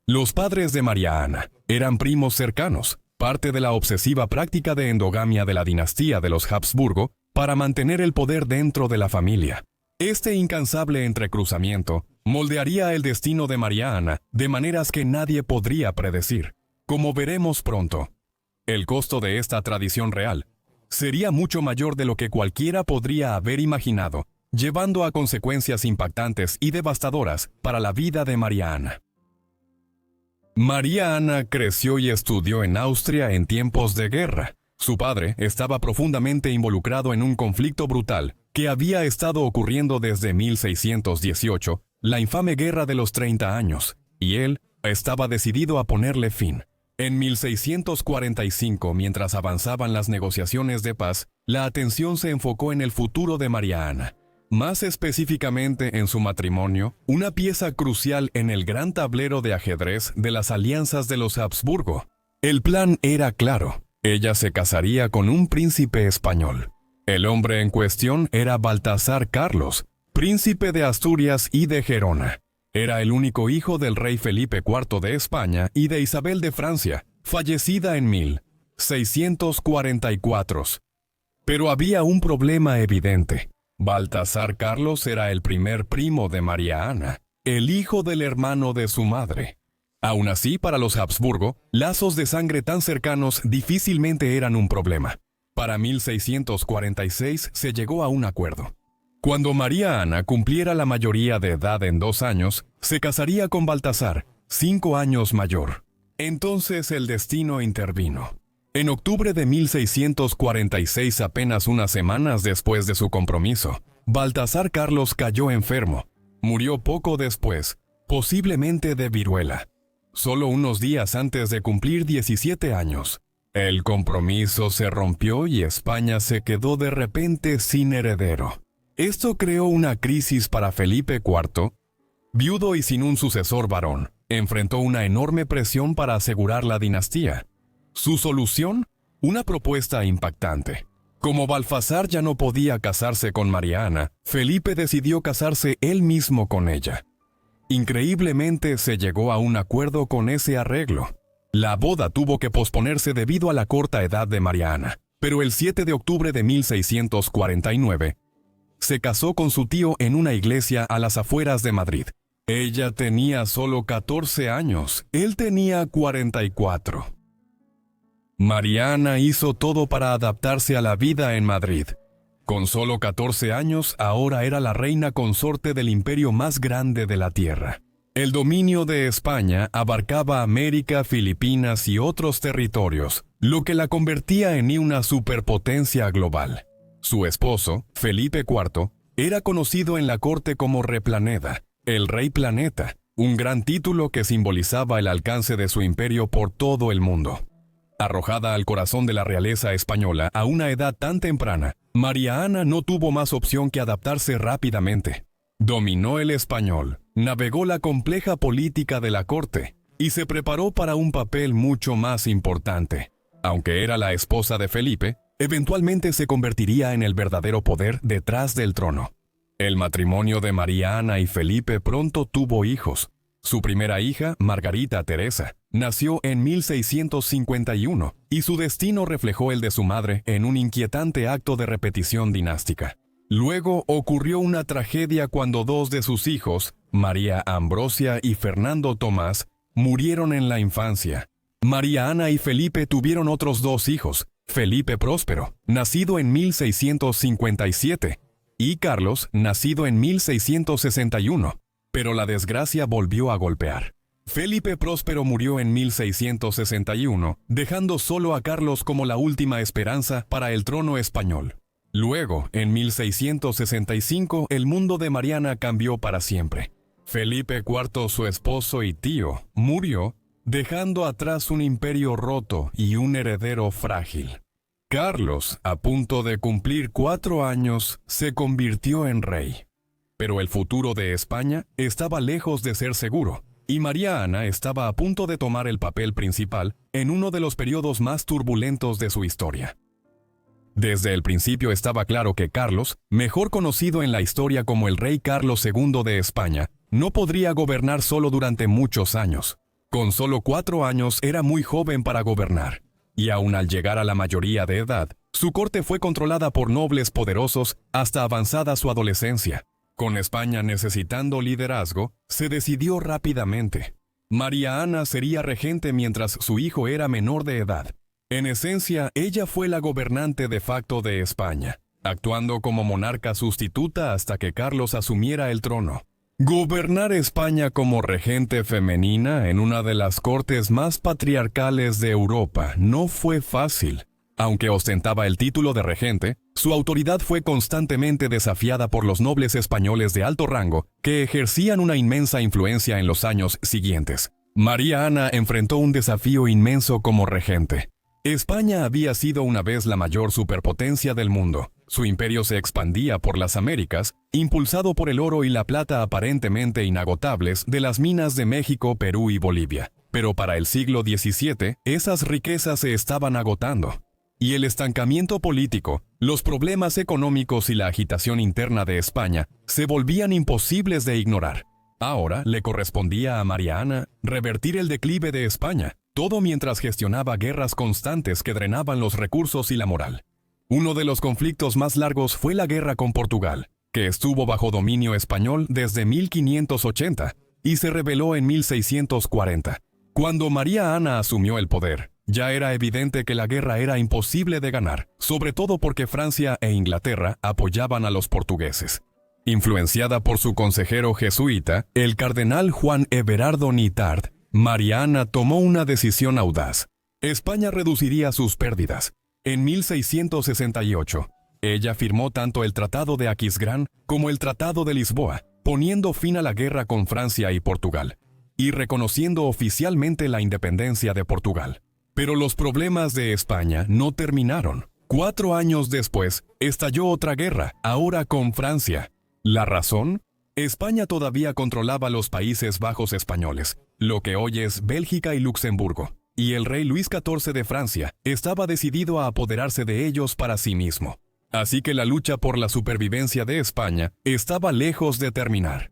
Los padres de María Ana eran primos cercanos, parte de la obsesiva práctica de endogamia de la dinastía de los Habsburgo para mantener el poder dentro de la familia. Este incansable entrecruzamiento moldearía el destino de María Ana de maneras que nadie podría predecir, como veremos pronto. El costo de esta tradición real sería mucho mayor de lo que cualquiera podría haber imaginado, llevando a consecuencias impactantes y devastadoras para la vida de María Ana. María Ana creció y estudió en Austria en tiempos de guerra. Su padre estaba profundamente involucrado en un conflicto brutal que había estado ocurriendo desde 1618, la infame Guerra de los 30 años, y él estaba decidido a ponerle fin. En 1645, mientras avanzaban las negociaciones de paz, la atención se enfocó en el futuro de María Ana, más específicamente en su matrimonio, una pieza crucial en el gran tablero de ajedrez de las alianzas de los Habsburgo. El plan era claro: ella se casaría con un príncipe español. El hombre en cuestión era Baltasar Carlos, príncipe de Asturias y de Gerona. Era el único hijo del rey Felipe IV de España y de Isabel de Francia, fallecida en 1644. Pero había un problema evidente. Baltasar Carlos era el primer primo de María Ana, el hijo del hermano de su madre. Aún así, para los Habsburgo, lazos de sangre tan cercanos difícilmente eran un problema. Para 1646 se llegó a un acuerdo. Cuando María Ana cumpliera la mayoría de edad en 2 años, se casaría con Baltasar, 5 años mayor. Entonces el destino intervino. En octubre de 1646, apenas unas semanas después de su compromiso, Baltasar Carlos cayó enfermo. Murió poco después, posiblemente de viruela. Solo unos días antes de cumplir 17 años. El compromiso se rompió y España se quedó de repente sin heredero. Esto creó una crisis para Felipe IV. Viudo y sin un sucesor varón, enfrentó una enorme presión para asegurar la dinastía. Su solución: una propuesta impactante. Como Baltasar ya no podía casarse con María Ana, Felipe decidió casarse él mismo con ella. Increíblemente se llegó a un acuerdo con ese arreglo. La boda tuvo que posponerse debido a la corta edad de María Ana, pero el 7 de octubre de 1649 se casó con su tío en una iglesia a las afueras de Madrid. Ella tenía solo 14 años, él tenía 44. María Ana hizo todo para adaptarse a la vida en Madrid. Con solo 14 años, ahora era la reina consorte del imperio más grande de la tierra. El dominio de España abarcaba América, Filipinas y otros territorios, lo que la convertía en una superpotencia global. Su esposo, Felipe IV, era conocido en la corte como Replaneda, el Rey Planeta, un gran título que simbolizaba el alcance de su imperio por todo el mundo. Arrojada al corazón de la realeza española a una edad tan temprana, María Ana no tuvo más opción que adaptarse rápidamente. Dominó el español, navegó la compleja política de la corte y se preparó para un papel mucho más importante. Aunque era la esposa de Felipe, eventualmente se convertiría en el verdadero poder detrás del trono. El matrimonio de María Ana y Felipe pronto tuvo hijos. Su primera hija, Margarita Teresa, nació en 1651 y su destino reflejó el de su madre en un inquietante acto de repetición dinástica. Luego ocurrió una tragedia cuando 2 de sus hijos, María Ambrosia y Fernando Tomás, murieron en la infancia. María Ana y Felipe tuvieron otros 2 hijos, Felipe Próspero, nacido en 1657, y Carlos, nacido en 1661. Pero la desgracia volvió a golpear. Felipe Próspero murió en 1661, dejando solo a Carlos como la última esperanza para el trono español. Luego, en 1665, el mundo de María Ana cambió para siempre. Felipe IV, su esposo y tío, murió, dejando atrás un imperio roto y un heredero frágil. Carlos, a punto de cumplir 4 años, se convirtió en rey. Pero el futuro de España estaba lejos de ser seguro, y María Ana estaba a punto de tomar el papel principal en uno de los periodos más turbulentos de su historia. Desde el principio estaba claro que Carlos, mejor conocido en la historia como el rey Carlos II de España, no podría gobernar solo durante muchos años. Con solo 4 años era muy joven para gobernar, y aun al llegar a la mayoría de edad, su corte fue controlada por nobles poderosos hasta avanzada su adolescencia. Con España necesitando liderazgo, se decidió rápidamente. María Ana sería regente mientras su hijo era menor de edad. En esencia, ella fue la gobernante de facto de España, actuando como monarca sustituta hasta que Carlos asumiera el trono. Gobernar España como regente femenina en una de las cortes más patriarcales de Europa no fue fácil. Aunque ostentaba el título de regente, su autoridad fue constantemente desafiada por los nobles españoles de alto rango que ejercían una inmensa influencia en los años siguientes. María Ana enfrentó un desafío inmenso como regente. España había sido una vez la mayor superpotencia del mundo. Su imperio se expandía por las Américas, impulsado por el oro y la plata aparentemente inagotables de las minas de México, Perú y Bolivia. Pero para el siglo XVII, esas riquezas se estaban agotando. Y el estancamiento político, los problemas económicos y la agitación interna de España se volvían imposibles de ignorar. Ahora le correspondía a María Ana revertir el declive de España, todo mientras gestionaba guerras constantes que drenaban los recursos y la moral. Uno de los conflictos más largos fue la guerra con Portugal, que estuvo bajo dominio español desde 1580 y se rebeló en 1640. Cuando María Ana asumió el poder, ya era evidente que la guerra era imposible de ganar, sobre todo porque Francia e Inglaterra apoyaban a los portugueses. Influenciada por su consejero jesuita, el cardenal Juan Everardo Nithard, María Ana tomó una decisión audaz. España reduciría sus pérdidas. En 1668, ella firmó tanto el Tratado de Aquisgrán como el Tratado de Lisboa, poniendo fin a la guerra con Francia y Portugal, y reconociendo oficialmente la independencia de Portugal. Pero los problemas de España no terminaron. 4 años después, estalló otra guerra, ahora con Francia. ¿La razón? España todavía controlaba los Países Bajos españoles, lo que hoy es Bélgica y Luxemburgo, y el rey Luis XIV de Francia estaba decidido a apoderarse de ellos para sí mismo. Así que la lucha por la supervivencia de España estaba lejos de terminar.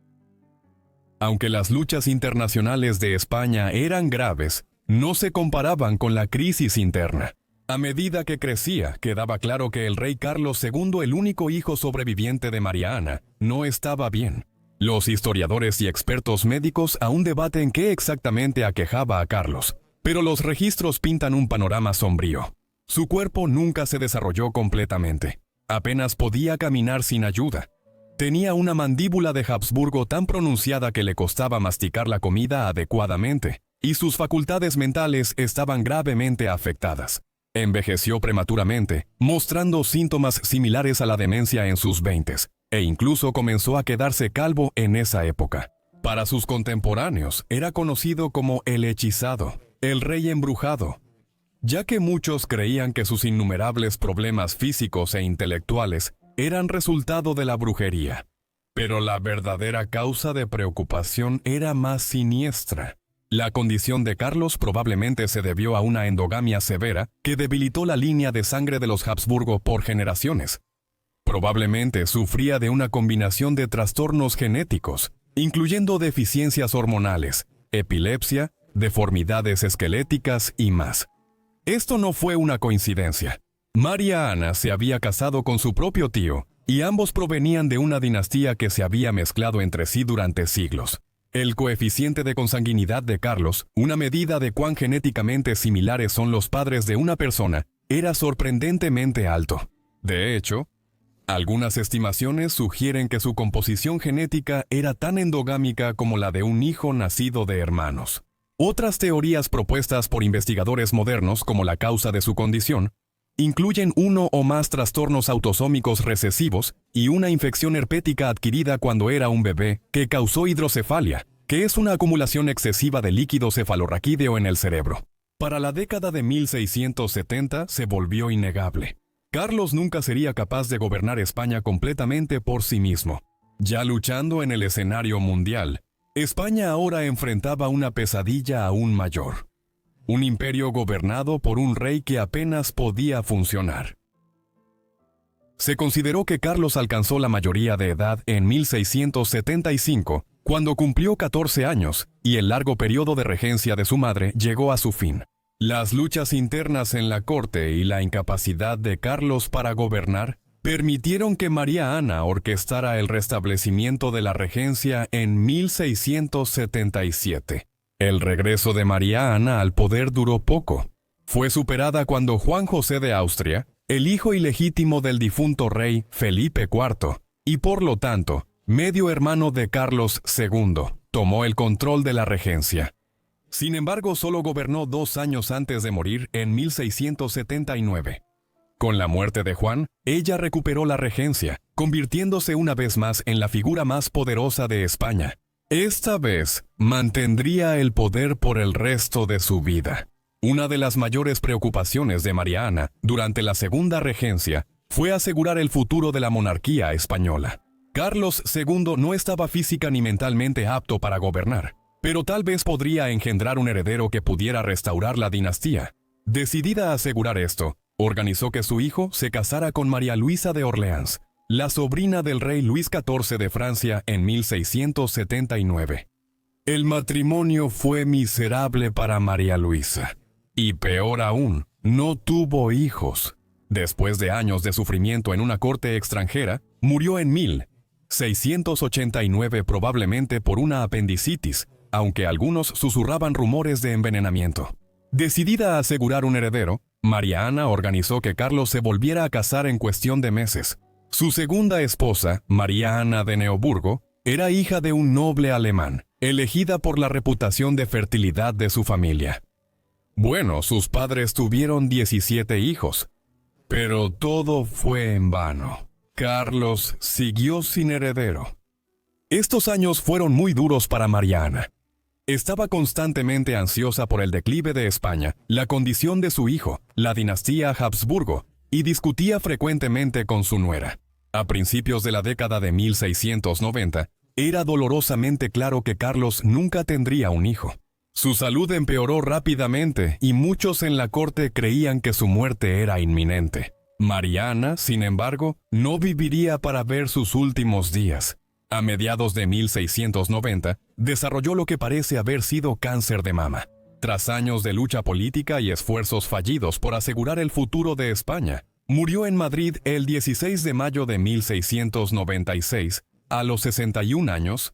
Aunque las luchas internacionales de España eran graves, no se comparaban con la crisis interna. A medida que crecía, quedaba claro que el rey Carlos II, el único hijo sobreviviente de María Ana, no estaba bien. Los historiadores y expertos médicos aún debaten qué exactamente aquejaba a Carlos, pero los registros pintan un panorama sombrío. Su cuerpo nunca se desarrolló completamente. Apenas podía caminar sin ayuda. Tenía una mandíbula de Habsburgo tan pronunciada que le costaba masticar la comida adecuadamente, y sus facultades mentales estaban gravemente afectadas. Envejeció prematuramente, mostrando síntomas similares a la demencia en sus 20s, e incluso comenzó a quedarse calvo en esa época. Para sus contemporáneos, era conocido como el hechizado, el rey embrujado, ya que muchos creían que sus innumerables problemas físicos e intelectuales eran resultado de la brujería. Pero la verdadera causa de preocupación era más siniestra. La condición de Carlos probablemente se debió a una endogamia severa que debilitó la línea de sangre de los Habsburgo por generaciones. Probablemente sufría de una combinación de trastornos genéticos, incluyendo deficiencias hormonales, epilepsia, deformidades esqueléticas y más. Esto no fue una coincidencia. María Ana se había casado con su propio tío, y ambos provenían de una dinastía que se había mezclado entre sí durante siglos. El coeficiente de consanguinidad de Carlos, una medida de cuán genéticamente similares son los padres de una persona, era sorprendentemente alto. De hecho, algunas estimaciones sugieren que su composición genética era tan endogámica como la de un hijo nacido de hermanos. Otras teorías propuestas por investigadores modernos como la causa de su condición incluyen uno o más trastornos autosómicos recesivos y una infección herpética adquirida cuando era un bebé que causó hidrocefalia, que es una acumulación excesiva de líquido cefalorraquídeo en el cerebro. Para la década de 1670 se volvió innegable. Carlos nunca sería capaz de gobernar España completamente por sí mismo. Ya luchando en el escenario mundial, España ahora enfrentaba una pesadilla aún mayor. Un imperio gobernado por un rey que apenas podía funcionar. Se consideró que Carlos alcanzó la mayoría de edad en 1675, cuando cumplió 14 años, y el largo periodo de regencia de su madre llegó a su fin. Las luchas internas en la corte y la incapacidad de Carlos para gobernar permitieron que María Ana orquestara el restablecimiento de la regencia en 1677. El regreso de María Ana al poder duró poco. fue superada cuando Juan José de Austria, el hijo ilegítimo del difunto rey Felipe IV, y por lo tanto, medio hermano de Carlos II, tomó el control de la regencia. Sin embargo, solo gobernó 2 años antes de morir en 1679. Con la muerte de Juan, ella recuperó la regencia, convirtiéndose una vez más en la figura más poderosa de España. Esta vez, mantendría el poder por el resto de su vida. Una de las mayores preocupaciones de María Ana durante la segunda regencia fue asegurar el futuro de la monarquía española. Carlos II no estaba física ni mentalmente apto para gobernar, pero tal vez podría engendrar un heredero que pudiera restaurar la dinastía. Decidida a asegurar esto, organizó que su hijo se casara con María Luisa de Orleans, la sobrina del rey Luis XIV de Francia en 1679. El matrimonio fue miserable para María Luisa, y peor aún, no tuvo hijos. Después de años de sufrimiento en una corte extranjera, murió en 1689 probablemente por una apendicitis, aunque algunos susurraban rumores de envenenamiento. Decidida a asegurar un heredero, María Ana organizó que Carlos se volviera a casar en cuestión de meses. Su segunda esposa, María Ana de Neoburgo, era hija de un noble alemán, elegida por la reputación de fertilidad de su familia. Bueno, sus padres tuvieron 17 hijos, pero todo fue en vano. Carlos siguió sin heredero. Estos años fueron muy duros para María Ana. Estaba constantemente ansiosa por el declive de España, la condición de su hijo, la dinastía Habsburgo, y discutía frecuentemente con su nuera. A principios de la década de 1690, era dolorosamente claro que Carlos nunca tendría un hijo. Su salud empeoró rápidamente y muchos en la corte creían que su muerte era inminente. María Ana, sin embargo, no viviría para ver sus últimos días. A mediados de 1690, desarrolló lo que parece haber sido cáncer de mama. Tras años de lucha política y esfuerzos fallidos por asegurar el futuro de España, murió en Madrid el 16 de mayo de 1696, a los 61 años.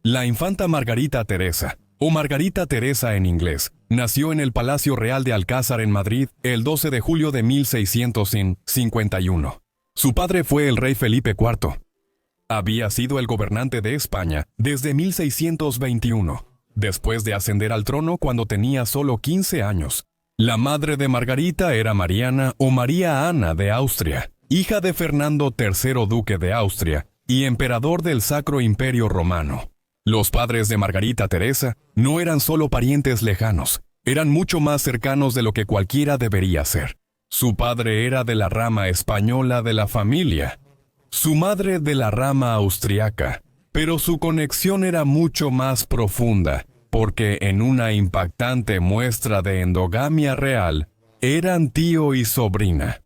La infanta Margarita Teresa, o Margarita Teresa en inglés, nació en el Palacio Real de Alcázar en Madrid el 12 de julio de 1651. Su padre fue el rey Felipe IV. Había sido el gobernante de España desde 1621, después de ascender al trono cuando tenía solo 15 años. La madre de Margarita era Mariana o María Ana de Austria, hija de Fernando III duque de Austria y emperador del Sacro Imperio Romano. Los padres de Margarita Teresa no eran solo parientes lejanos, eran mucho más cercanos de lo que cualquiera debería ser. Su padre era de la rama española de la familia, su madre de la rama austriaca, pero su conexión era mucho más profunda, porque en una impactante muestra de endogamia real, eran tío y sobrina.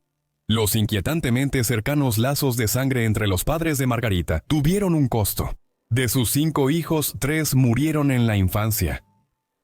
Los inquietantemente cercanos lazos de sangre entre los padres de Margarita tuvieron un costo. De sus 5 hijos, 3 murieron en la infancia.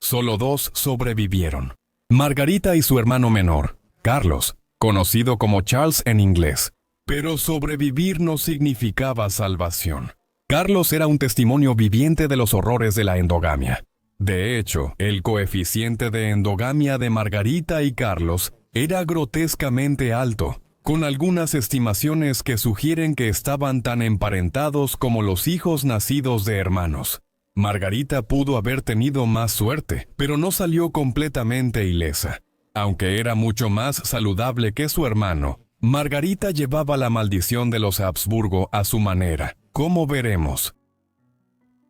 Solo 2 sobrevivieron. Margarita y su hermano menor, Carlos, conocido como Charles en inglés. Pero sobrevivir no significaba salvación. Carlos era un testimonio viviente de los horrores de la endogamia. De hecho, el coeficiente de endogamia de Margarita y Carlos era grotescamente alto, con algunas estimaciones que sugieren que estaban tan emparentados como los hijos nacidos de hermanos. Margarita pudo haber tenido más suerte, pero no salió completamente ilesa. Aunque era mucho más saludable que su hermano, Margarita llevaba la maldición de los Habsburgo a su manera, como veremos.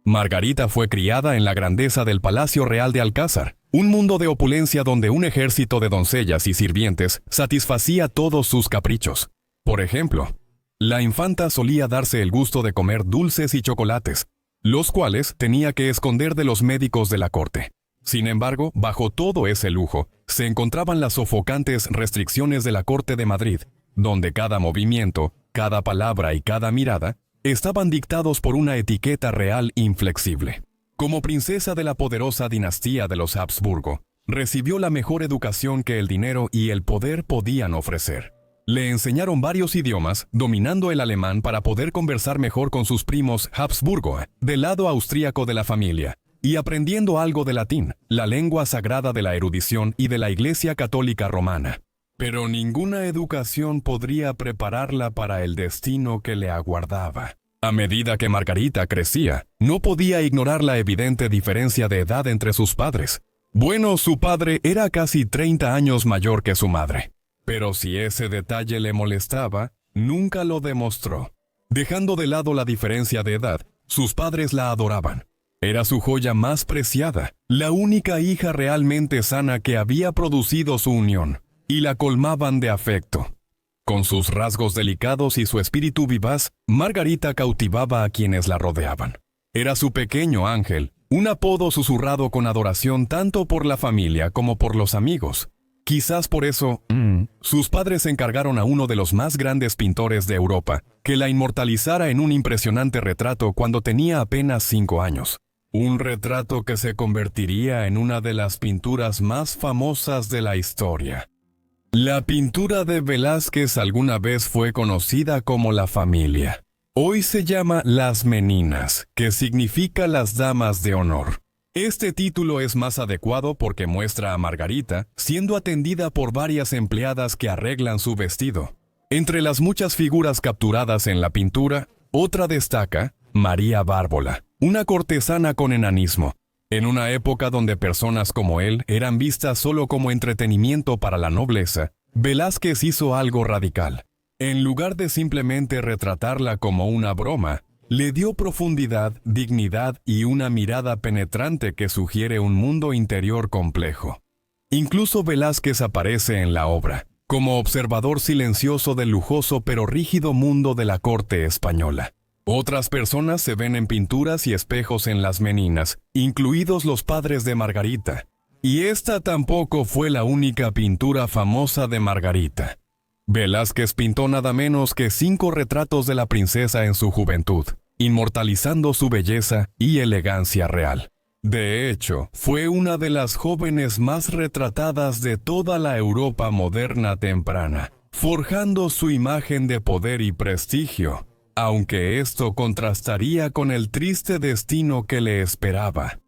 Margarita fue criada en la grandeza del Palacio Real de Alcázar, un mundo de opulencia donde un ejército de doncellas y sirvientes satisfacía todos sus caprichos. Por ejemplo, la infanta solía darse el gusto de comer dulces y chocolates, los cuales tenía que esconder de los médicos de la corte. Sin embargo, bajo todo ese lujo, se encontraban las sofocantes restricciones de la corte de Madrid, donde cada movimiento, cada palabra y cada mirada estaban dictados por una etiqueta real inflexible. Como princesa de la poderosa dinastía de los Habsburgo, recibió la mejor educación que el dinero y el poder podían ofrecer. Le enseñaron varios idiomas, dominando el alemán para poder conversar mejor con sus primos Habsburgo, del lado austríaco de la familia, y aprendiendo algo de latín, la lengua sagrada de la erudición y de la Iglesia Católica Romana. Pero ninguna educación podría prepararla para el destino que le aguardaba. A medida que Margarita crecía, no podía ignorar la evidente diferencia de edad entre sus padres. Bueno, su padre era casi 30 años mayor que su madre. Pero si ese detalle le molestaba, nunca lo demostró. Dejando de lado la diferencia de edad, sus padres la adoraban. Era su joya más preciada, la única hija realmente sana que había producido su unión, y la colmaban de afecto. Con sus rasgos delicados y su espíritu vivaz, Margarita cautivaba a quienes la rodeaban. Era su pequeño ángel, un apodo susurrado con adoración tanto por la familia como por los amigos. Quizás por eso, sus padres encargaron a uno de los más grandes pintores de Europa que la inmortalizara en un impresionante retrato cuando tenía apenas 5 años. Un retrato que se convertiría en una de las pinturas más famosas de la historia. La pintura de Velázquez alguna vez fue conocida como La Familia. Hoy se llama Las Meninas, que significa las damas de honor. Este título es más adecuado porque muestra a Margarita siendo atendida por varias empleadas que arreglan su vestido. Entre las muchas figuras capturadas en la pintura, otra destaca, María Bárbola, una cortesana con enanismo. En una época donde personas como él eran vistas solo como entretenimiento para la nobleza, Velázquez hizo algo radical. En lugar de simplemente retratarla como una broma, le dio profundidad, dignidad y una mirada penetrante que sugiere un mundo interior complejo. Incluso Velázquez aparece en la obra, como observador silencioso del lujoso pero rígido mundo de la corte española. Otras personas se ven en pinturas y espejos en Las Meninas, incluidos los padres de Margarita. Y esta tampoco fue la única pintura famosa de Margarita. Velázquez pintó nada menos que 5 retratos de la princesa en su juventud, inmortalizando su belleza y elegancia real. De hecho, fue una de las jóvenes más retratadas de toda la Europa moderna temprana, forjando su imagen de poder y prestigio, aunque esto contrastaría con el triste destino que le esperaba.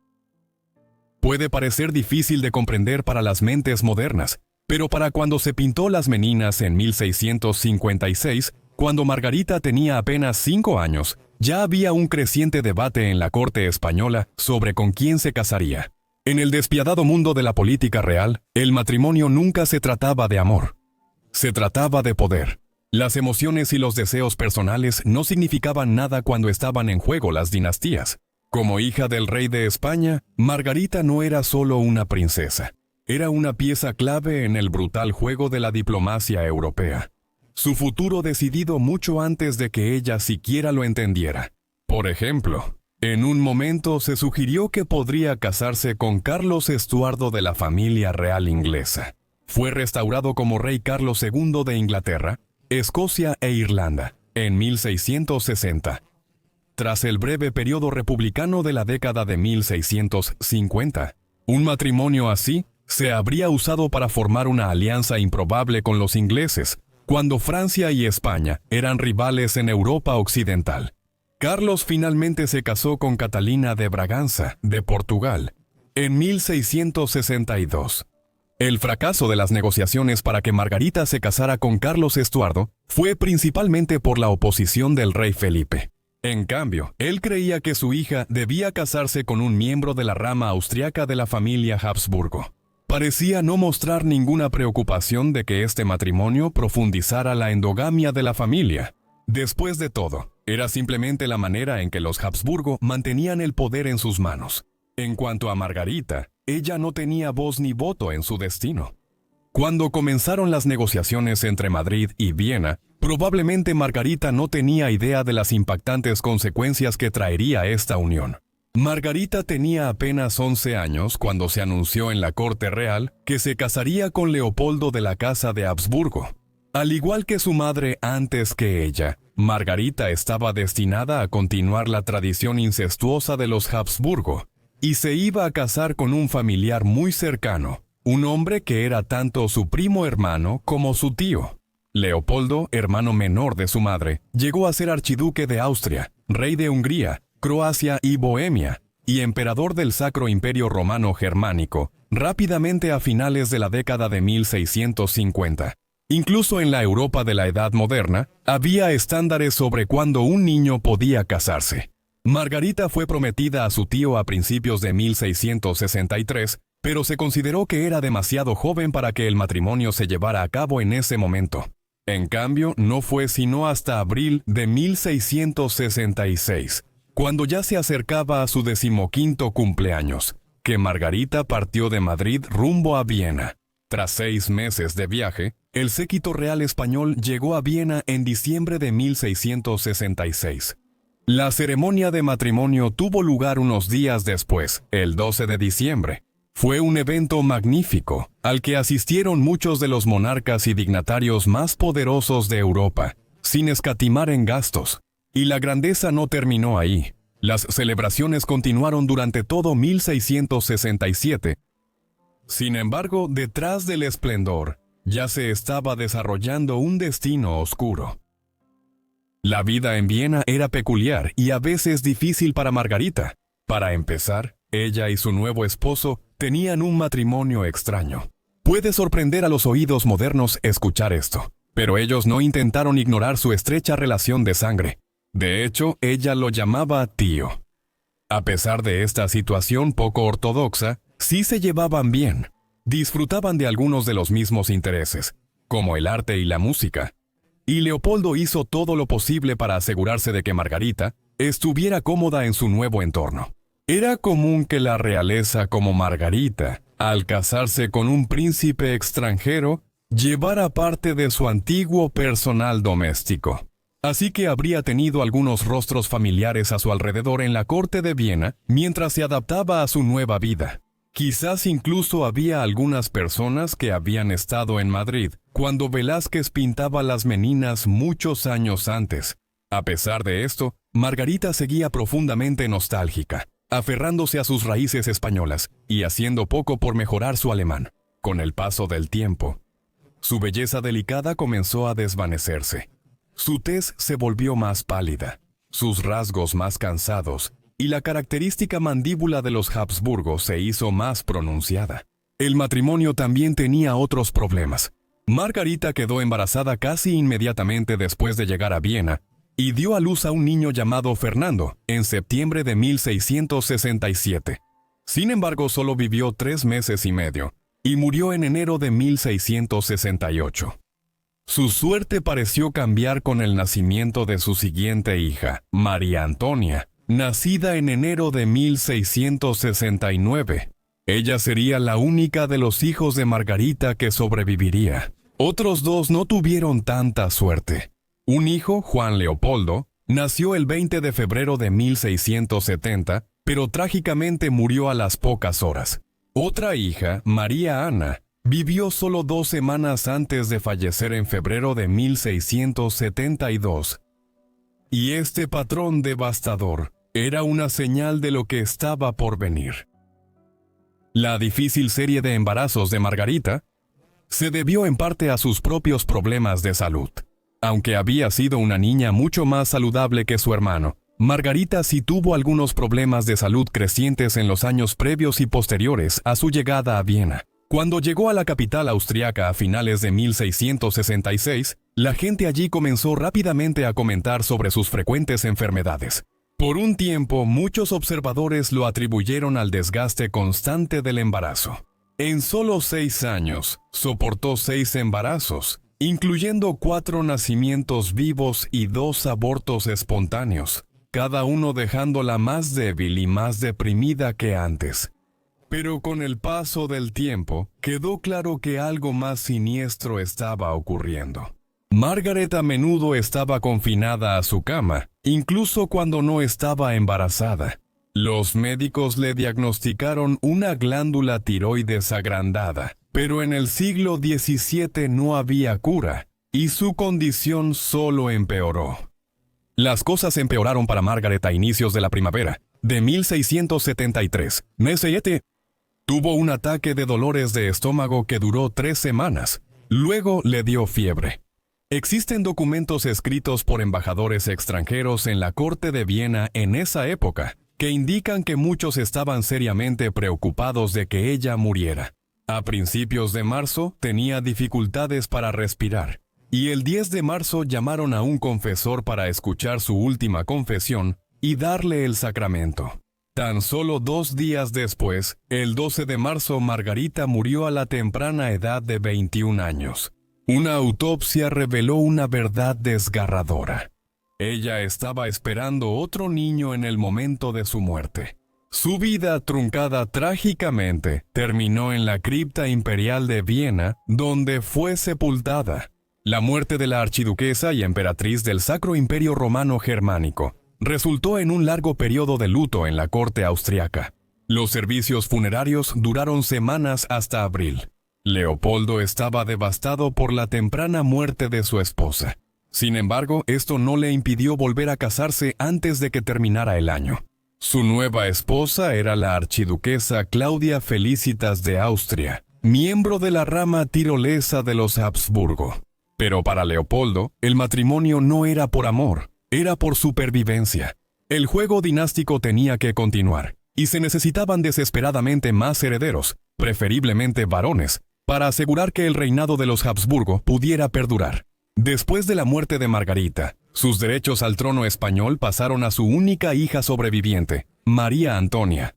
Puede parecer difícil de comprender para las mentes modernas, pero para cuando se pintó Las Meninas en 1656, cuando Margarita tenía apenas 5 años, ya había un creciente debate en la corte española sobre con quién se casaría. En el despiadado mundo de la política real, el matrimonio nunca se trataba de amor. Se trataba de poder. Las emociones y los deseos personales no significaban nada cuando estaban en juego las dinastías. Como hija del rey de España, Margarita no era solo una princesa. Era una pieza clave en el brutal juego de la diplomacia europea. Su futuro decidido mucho antes de que ella siquiera lo entendiera. Por ejemplo, en un momento se sugirió que podría casarse con Carlos Estuardo de la familia real inglesa. Fue restaurado como rey Carlos II de Inglaterra, Escocia e Irlanda, en 1660. Tras el breve periodo republicano de la década de 1650, un matrimonio así se habría usado para formar una alianza improbable con los ingleses, cuando Francia y España eran rivales en Europa occidental. Carlos finalmente se casó con Catalina de Braganza, de Portugal, en 1662. El fracaso de las negociaciones para que Margarita se casara con Carlos Estuardo fue principalmente por la oposición del rey Felipe. En cambio, él creía que su hija debía casarse con un miembro de la rama austriaca de la familia Habsburgo. Parecía no mostrar ninguna preocupación de que este matrimonio profundizara la endogamia de la familia. Después de todo, era simplemente la manera en que los Habsburgo mantenían el poder en sus manos. En cuanto a Margarita, ella no tenía voz ni voto en su destino. Cuando comenzaron las negociaciones entre Madrid y Viena, probablemente Margarita no tenía idea de las impactantes consecuencias que traería esta unión. Margarita tenía apenas 11 años cuando se anunció en la corte real que se casaría con Leopoldo de la Casa de Habsburgo. Al igual que su madre antes que ella, Margarita estaba destinada a continuar la tradición incestuosa de los Habsburgo, y se iba a casar con un familiar muy cercano, un hombre que era tanto su primo hermano como su tío. Leopoldo, hermano menor de su madre, llegó a ser archiduque de Austria, rey de Hungría, Croacia y Bohemia, y emperador del Sacro Imperio Romano Germánico, rápidamente a finales de la década de 1650. Incluso en la Europa de la Edad Moderna, había estándares sobre cuándo un niño podía casarse. Margarita fue prometida a su tío a principios de 1663, pero se consideró que era demasiado joven para que el matrimonio se llevara a cabo en ese momento. En cambio, no fue sino hasta abril de 1666, cuando ya se acercaba a su 15º cumpleaños, que Margarita partió de Madrid rumbo a Viena. Tras 6 meses de viaje, el séquito real español llegó a Viena en diciembre de 1666. La ceremonia de matrimonio tuvo lugar unos días después, el 12 de diciembre. Fue un evento magnífico, al que asistieron muchos de los monarcas y dignatarios más poderosos de Europa, sin escatimar en gastos. Y la grandeza no terminó ahí. Las celebraciones continuaron durante todo 1667. Sin embargo, detrás del esplendor, ya se estaba desarrollando un destino oscuro. La vida en Viena era peculiar y a veces difícil para Margarita. Para empezar, ella y su nuevo esposo tenían un matrimonio extraño. Puede sorprender a los oídos modernos escuchar esto, pero ellos no intentaron ignorar su estrecha relación de sangre. De hecho, ella lo llamaba tío. A pesar de esta situación poco ortodoxa, sí se llevaban bien. Disfrutaban de algunos de los mismos intereses, como el arte y la música. Y Leopoldo hizo todo lo posible para asegurarse de que Margarita estuviera cómoda en su nuevo entorno. Era común que la realeza como Margarita, al casarse con un príncipe extranjero, llevara parte de su antiguo personal doméstico. Así que habría tenido algunos rostros familiares a su alrededor en la corte de Viena mientras se adaptaba a su nueva vida. Quizás incluso había algunas personas que habían estado en Madrid cuando Velázquez pintaba las Meninas muchos años antes. A pesar de esto, Margarita seguía profundamente nostálgica, aferrándose a sus raíces españolas y haciendo poco por mejorar su alemán. Con el paso del tiempo, su belleza delicada comenzó a desvanecerse. Su tez se volvió más pálida, sus rasgos más cansados, y la característica mandíbula de los Habsburgo se hizo más pronunciada. El matrimonio también tenía otros problemas. Margarita quedó embarazada casi inmediatamente después de llegar a Viena y dio a luz a un niño llamado Fernando en septiembre de 1667. Sin embargo, solo vivió 3 meses y medio y murió en enero de 1668. Su suerte pareció cambiar con el nacimiento de su siguiente hija, María Antonia, nacida en enero de 1669. Ella sería la única de los hijos de Margarita que sobreviviría. Otros 2 no tuvieron tanta suerte. Un hijo, Juan Leopoldo, nació el 20 de febrero de 1670, pero trágicamente murió a las pocas horas. Otra hija, María Ana, vivió solo 2 semanas antes de fallecer en febrero de 1672. Y este patrón devastador era una señal de lo que estaba por venir. La difícil serie de embarazos de Margarita se debió en parte a sus propios problemas de salud. Aunque había sido una niña mucho más saludable que su hermano, Margarita sí tuvo algunos problemas de salud crecientes en los años previos y posteriores a su llegada a Viena. Cuando llegó a la capital austriaca a finales de 1666, la gente allí comenzó rápidamente a comentar sobre sus frecuentes enfermedades. Por un tiempo, muchos observadores lo atribuyeron al desgaste constante del embarazo. En solo 6 años, soportó 6 embarazos, incluyendo 4 nacimientos vivos y 2 abortos espontáneos, cada uno dejándola más débil y más deprimida que antes. Pero con el paso del tiempo, quedó claro que algo más siniestro estaba ocurriendo. Margaret a menudo estaba confinada a su cama, incluso cuando no estaba embarazada. Los médicos le diagnosticaron una glándula tiroides agrandada, pero en el siglo XVII no había cura, y su condición solo empeoró. Las cosas empeoraron para Margaret a inicios de la primavera de 1673. Meseyete tuvo un ataque de dolores de estómago que duró 3 semanas. Luego le dio fiebre. Existen documentos escritos por embajadores extranjeros en la corte de Viena en esa época que indican que muchos estaban seriamente preocupados de que ella muriera. A principios de marzo tenía dificultades para respirar, y el 10 de marzo llamaron a un confesor para escuchar su última confesión y darle el sacramento. Tan solo 2 días después, el 12 de marzo, Margarita murió a la temprana edad de 21 años. Una autopsia reveló una verdad desgarradora. Ella estaba esperando otro niño en el momento de su muerte. Su vida, truncada trágicamente, terminó en la cripta imperial de Viena, donde fue sepultada. La muerte de la archiduquesa y emperatriz del Sacro Imperio Romano Germánico resultó en un largo periodo de luto en la corte austriaca. Los servicios funerarios duraron semanas hasta abril. Leopoldo estaba devastado por la temprana muerte de su esposa. Sin embargo, esto no le impidió volver a casarse antes de que terminara el año. Su nueva esposa era la archiduquesa Claudia Felicitas de Austria, miembro de la rama tirolesa de los Habsburgo. Pero para Leopoldo, el matrimonio no era por amor, era por supervivencia. El juego dinástico tenía que continuar, y se necesitaban desesperadamente más herederos, preferiblemente varones, para asegurar que el reinado de los Habsburgo pudiera perdurar. Después de la muerte de Margarita, sus derechos al trono español pasaron a su única hija sobreviviente, María Antonia.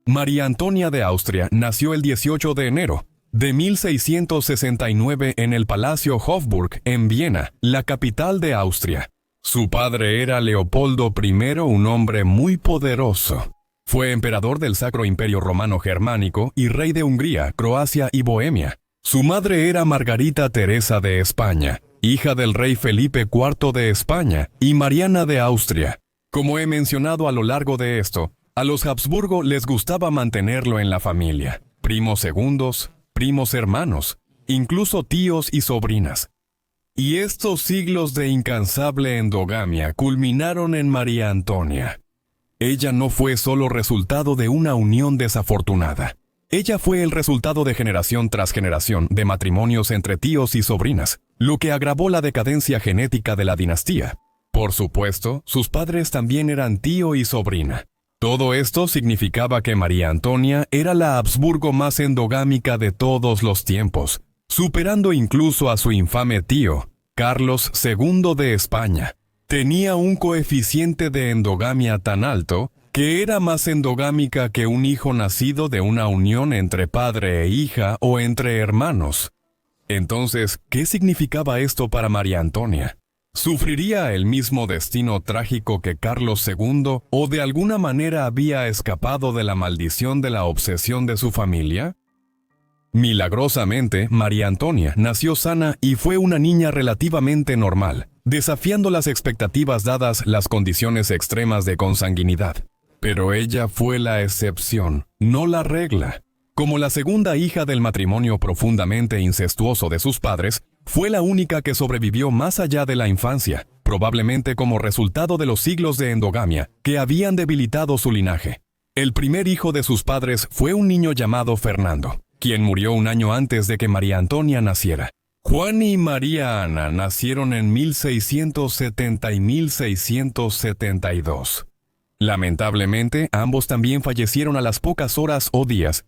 María Antonia de Austria nació el 18 de enero de 1669 en el Palacio Hofburg en Viena, la capital de Austria. Su padre era Leopoldo I, un hombre muy poderoso. Fue emperador del Sacro Imperio Romano Germánico y rey de Hungría, Croacia y Bohemia. Su madre era Margarita Teresa de España, hija del rey Felipe IV de España y Mariana de Austria. Como he mencionado a lo largo de esto, a los Habsburgo les gustaba mantenerlo en la familia, primos segundos, primos hermanos, incluso tíos y sobrinas. Y estos siglos de incansable endogamia culminaron en María Antonia. Ella no fue solo resultado de una unión desafortunada. Ella fue el resultado de generación tras generación de matrimonios entre tíos y sobrinas, lo que agravó la decadencia genética de la dinastía. Por supuesto, sus padres también eran tío y sobrina. Todo esto significaba que María Antonia era la Habsburgo más endogámica de todos los tiempos, superando incluso a su infame tío, Carlos II de España. Tenía un coeficiente de endogamia tan alto que era más endogámica que un hijo nacido de una unión entre padre e hija o entre hermanos. Entonces, ¿qué significaba esto para María Antonia? ¿Sufriría el mismo destino trágico que Carlos II o de alguna manera había escapado de la maldición de la obsesión de su familia? Milagrosamente, María Antonia nació sana y fue una niña relativamente normal, desafiando las expectativas dadas las condiciones extremas de consanguinidad. Pero ella fue la excepción, no la regla. Como la segunda hija del matrimonio profundamente incestuoso de sus padres, fue la única que sobrevivió más allá de la infancia, probablemente como resultado de los siglos de endogamia que habían debilitado su linaje. El primer hijo de sus padres fue un niño llamado Fernando, quien murió un año antes de que María Antonia naciera. Juan y María Ana nacieron en 1670 y 1672. Lamentablemente, ambos también fallecieron a las pocas horas o días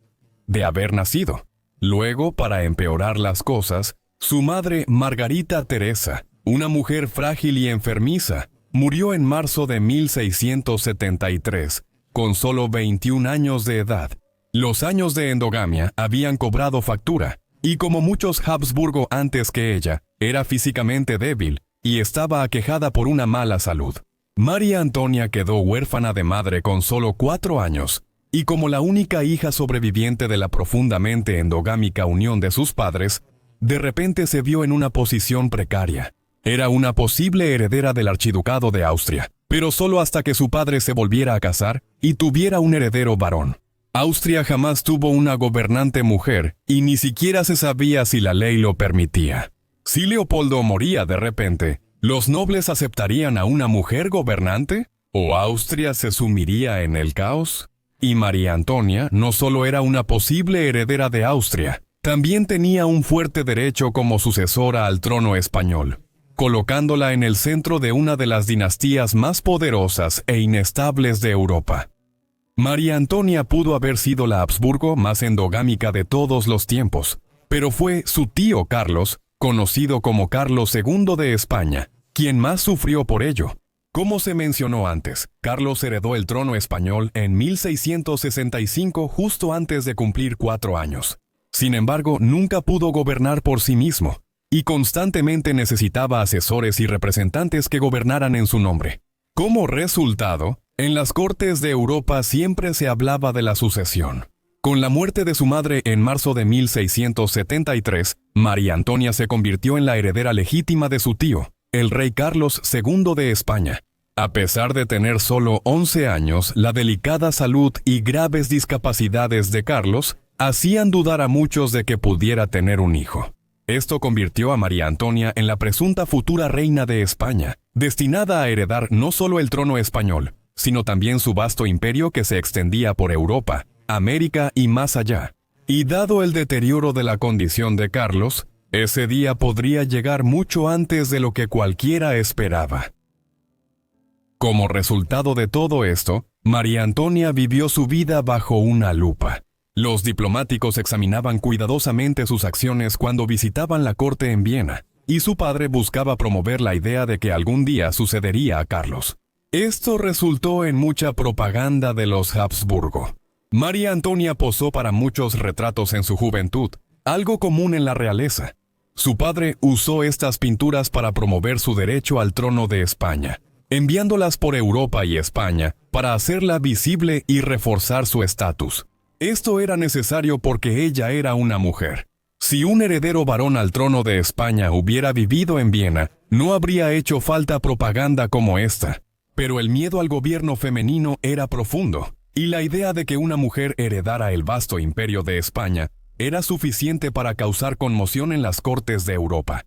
de haber nacido. Luego, para empeorar las cosas, su madre, Margarita Teresa, una mujer frágil y enfermiza, murió en marzo de 1673, con solo 21 años de edad. Los años de endogamia habían cobrado factura, y como muchos Habsburgo antes que ella, era físicamente débil y estaba aquejada por una mala salud. María Antonia quedó huérfana de madre con solo 4 años, y como la única hija sobreviviente de la profundamente endogámica unión de sus padres, de repente se vio en una posición precaria. Era una posible heredera del archiducado de Austria, pero solo hasta que su padre se volviera a casar y tuviera un heredero varón. Austria jamás tuvo una gobernante mujer, y ni siquiera se sabía si la ley lo permitía. Si Leopoldo moría de repente, ¿los nobles aceptarían a una mujer gobernante? ¿O Austria se sumiría en el caos? Y María Antonia no solo era una posible heredera de Austria, también tenía un fuerte derecho como sucesora al trono español. colocándola en el centro de una de las dinastías más poderosas e inestables de Europa. María Antonia pudo haber sido la Habsburgo más endogámica de todos los tiempos, pero fue su tío Carlos, conocido como Carlos II de España, quien más sufrió por ello. Como se mencionó antes, Carlos heredó el trono español en 1665 justo antes de cumplir 4 años. Sin embargo, nunca pudo gobernar por sí mismo, y constantemente necesitaba asesores y representantes que gobernaran en su nombre. Como resultado, en las cortes de Europa siempre se hablaba de la sucesión. Con la muerte de su madre en marzo de 1673, María Antonia se convirtió en la heredera legítima de su tío, el rey Carlos II de España. A pesar de tener solo 11 años, la delicada salud y graves discapacidades de Carlos hacían dudar a muchos de que pudiera tener un hijo. Esto convirtió a María Antonia en la presunta futura reina de España, destinada a heredar no solo el trono español, sino también su vasto imperio que se extendía por Europa, América y más allá. Y dado el deterioro de la condición de Carlos, ese día podría llegar mucho antes de lo que cualquiera esperaba. Como resultado de todo esto, María Antonia vivió su vida bajo una lupa. Los diplomáticos examinaban cuidadosamente sus acciones cuando visitaban la corte en Viena, y su padre buscaba promover la idea de que algún día sucedería a Carlos. Esto resultó en mucha propaganda de los Habsburgo. María Antonia posó para muchos retratos en su juventud, algo común en la realeza. Su padre usó estas pinturas para promover su derecho al trono de España, enviándolas por Europa y España para hacerla visible y reforzar su estatus. Esto era necesario porque ella era una mujer. Si un heredero varón al trono de España hubiera vivido en Viena, no habría hecho falta propaganda como esta. Pero el miedo al gobierno femenino era profundo, y la idea de que una mujer heredara el vasto imperio de España era suficiente para causar conmoción en las cortes de Europa.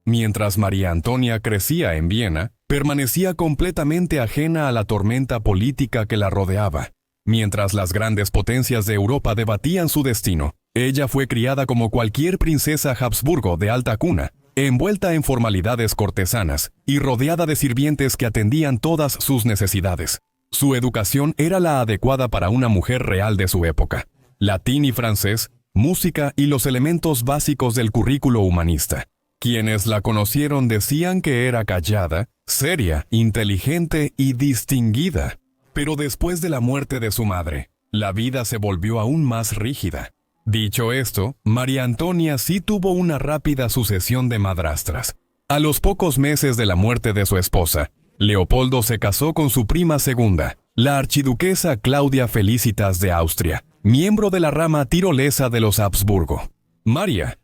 Mientras María Antonia crecía en Viena, permanecía completamente ajena a la tormenta política que la rodeaba. Mientras las grandes potencias de Europa debatían su destino, ella fue criada como cualquier princesa Habsburgo de alta cuna, envuelta en formalidades cortesanas y rodeada de sirvientes que atendían todas sus necesidades. Su educación era la adecuada para una mujer real de su época: latín y francés, música y los elementos básicos del currículo humanista. Quienes la conocieron decían que era callada, seria, inteligente y distinguida. Pero después de la muerte de su madre, la vida se volvió aún más rígida. Dicho esto, María Antonia sí tuvo una rápida sucesión de madrastras. A los pocos meses de la muerte de su esposa, Leopoldo se casó con su prima segunda, la archiduquesa Claudia Felicitas de Austria, miembro de la rama tirolesa de los Habsburgo. María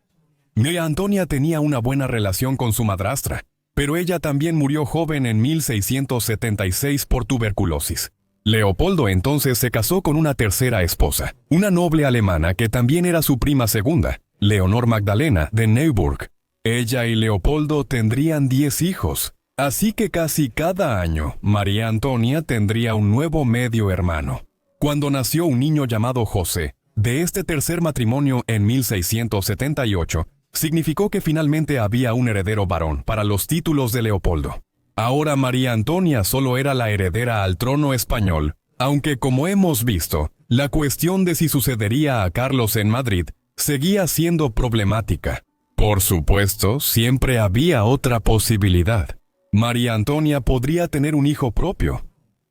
Antonia tenía una buena relación con su madrastra, pero ella también murió joven en 1676 por tuberculosis. Leopoldo entonces se casó con una tercera esposa, una noble alemana que también era su prima segunda, Leonor Magdalena de Neuburg. Ella y Leopoldo tendrían 10 hijos, así que casi cada año María Antonia tendría un nuevo medio hermano. Cuando nació un niño llamado José, de este tercer matrimonio en 1678, significó que finalmente había un heredero varón para los títulos de Leopoldo. Ahora María Antonia solo era la heredera al trono español, aunque como hemos visto, la cuestión de si sucedería a Carlos en Madrid seguía siendo problemática. Por supuesto, siempre había otra posibilidad. María Antonia podría tener un hijo propio,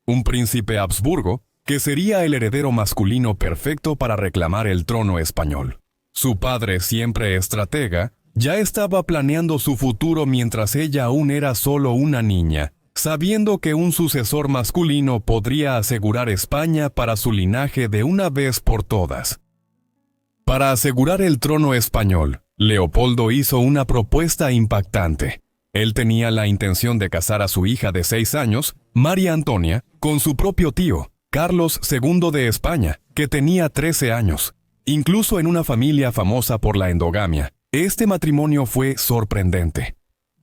un príncipe Habsburgo, que sería el heredero masculino perfecto para reclamar el trono español. Su padre, siempre estratega, ya estaba planeando su futuro mientras ella aún era solo una niña, sabiendo que un sucesor masculino podría asegurar España para su linaje de una vez por todas. Para asegurar el trono español, Leopoldo hizo una propuesta impactante. Él tenía la intención de casar a su hija de 6 años, María Antonia, con su propio tío, Carlos II de España, que tenía 13 años. Incluso en una familia famosa por la endogamia, este matrimonio fue sorprendente.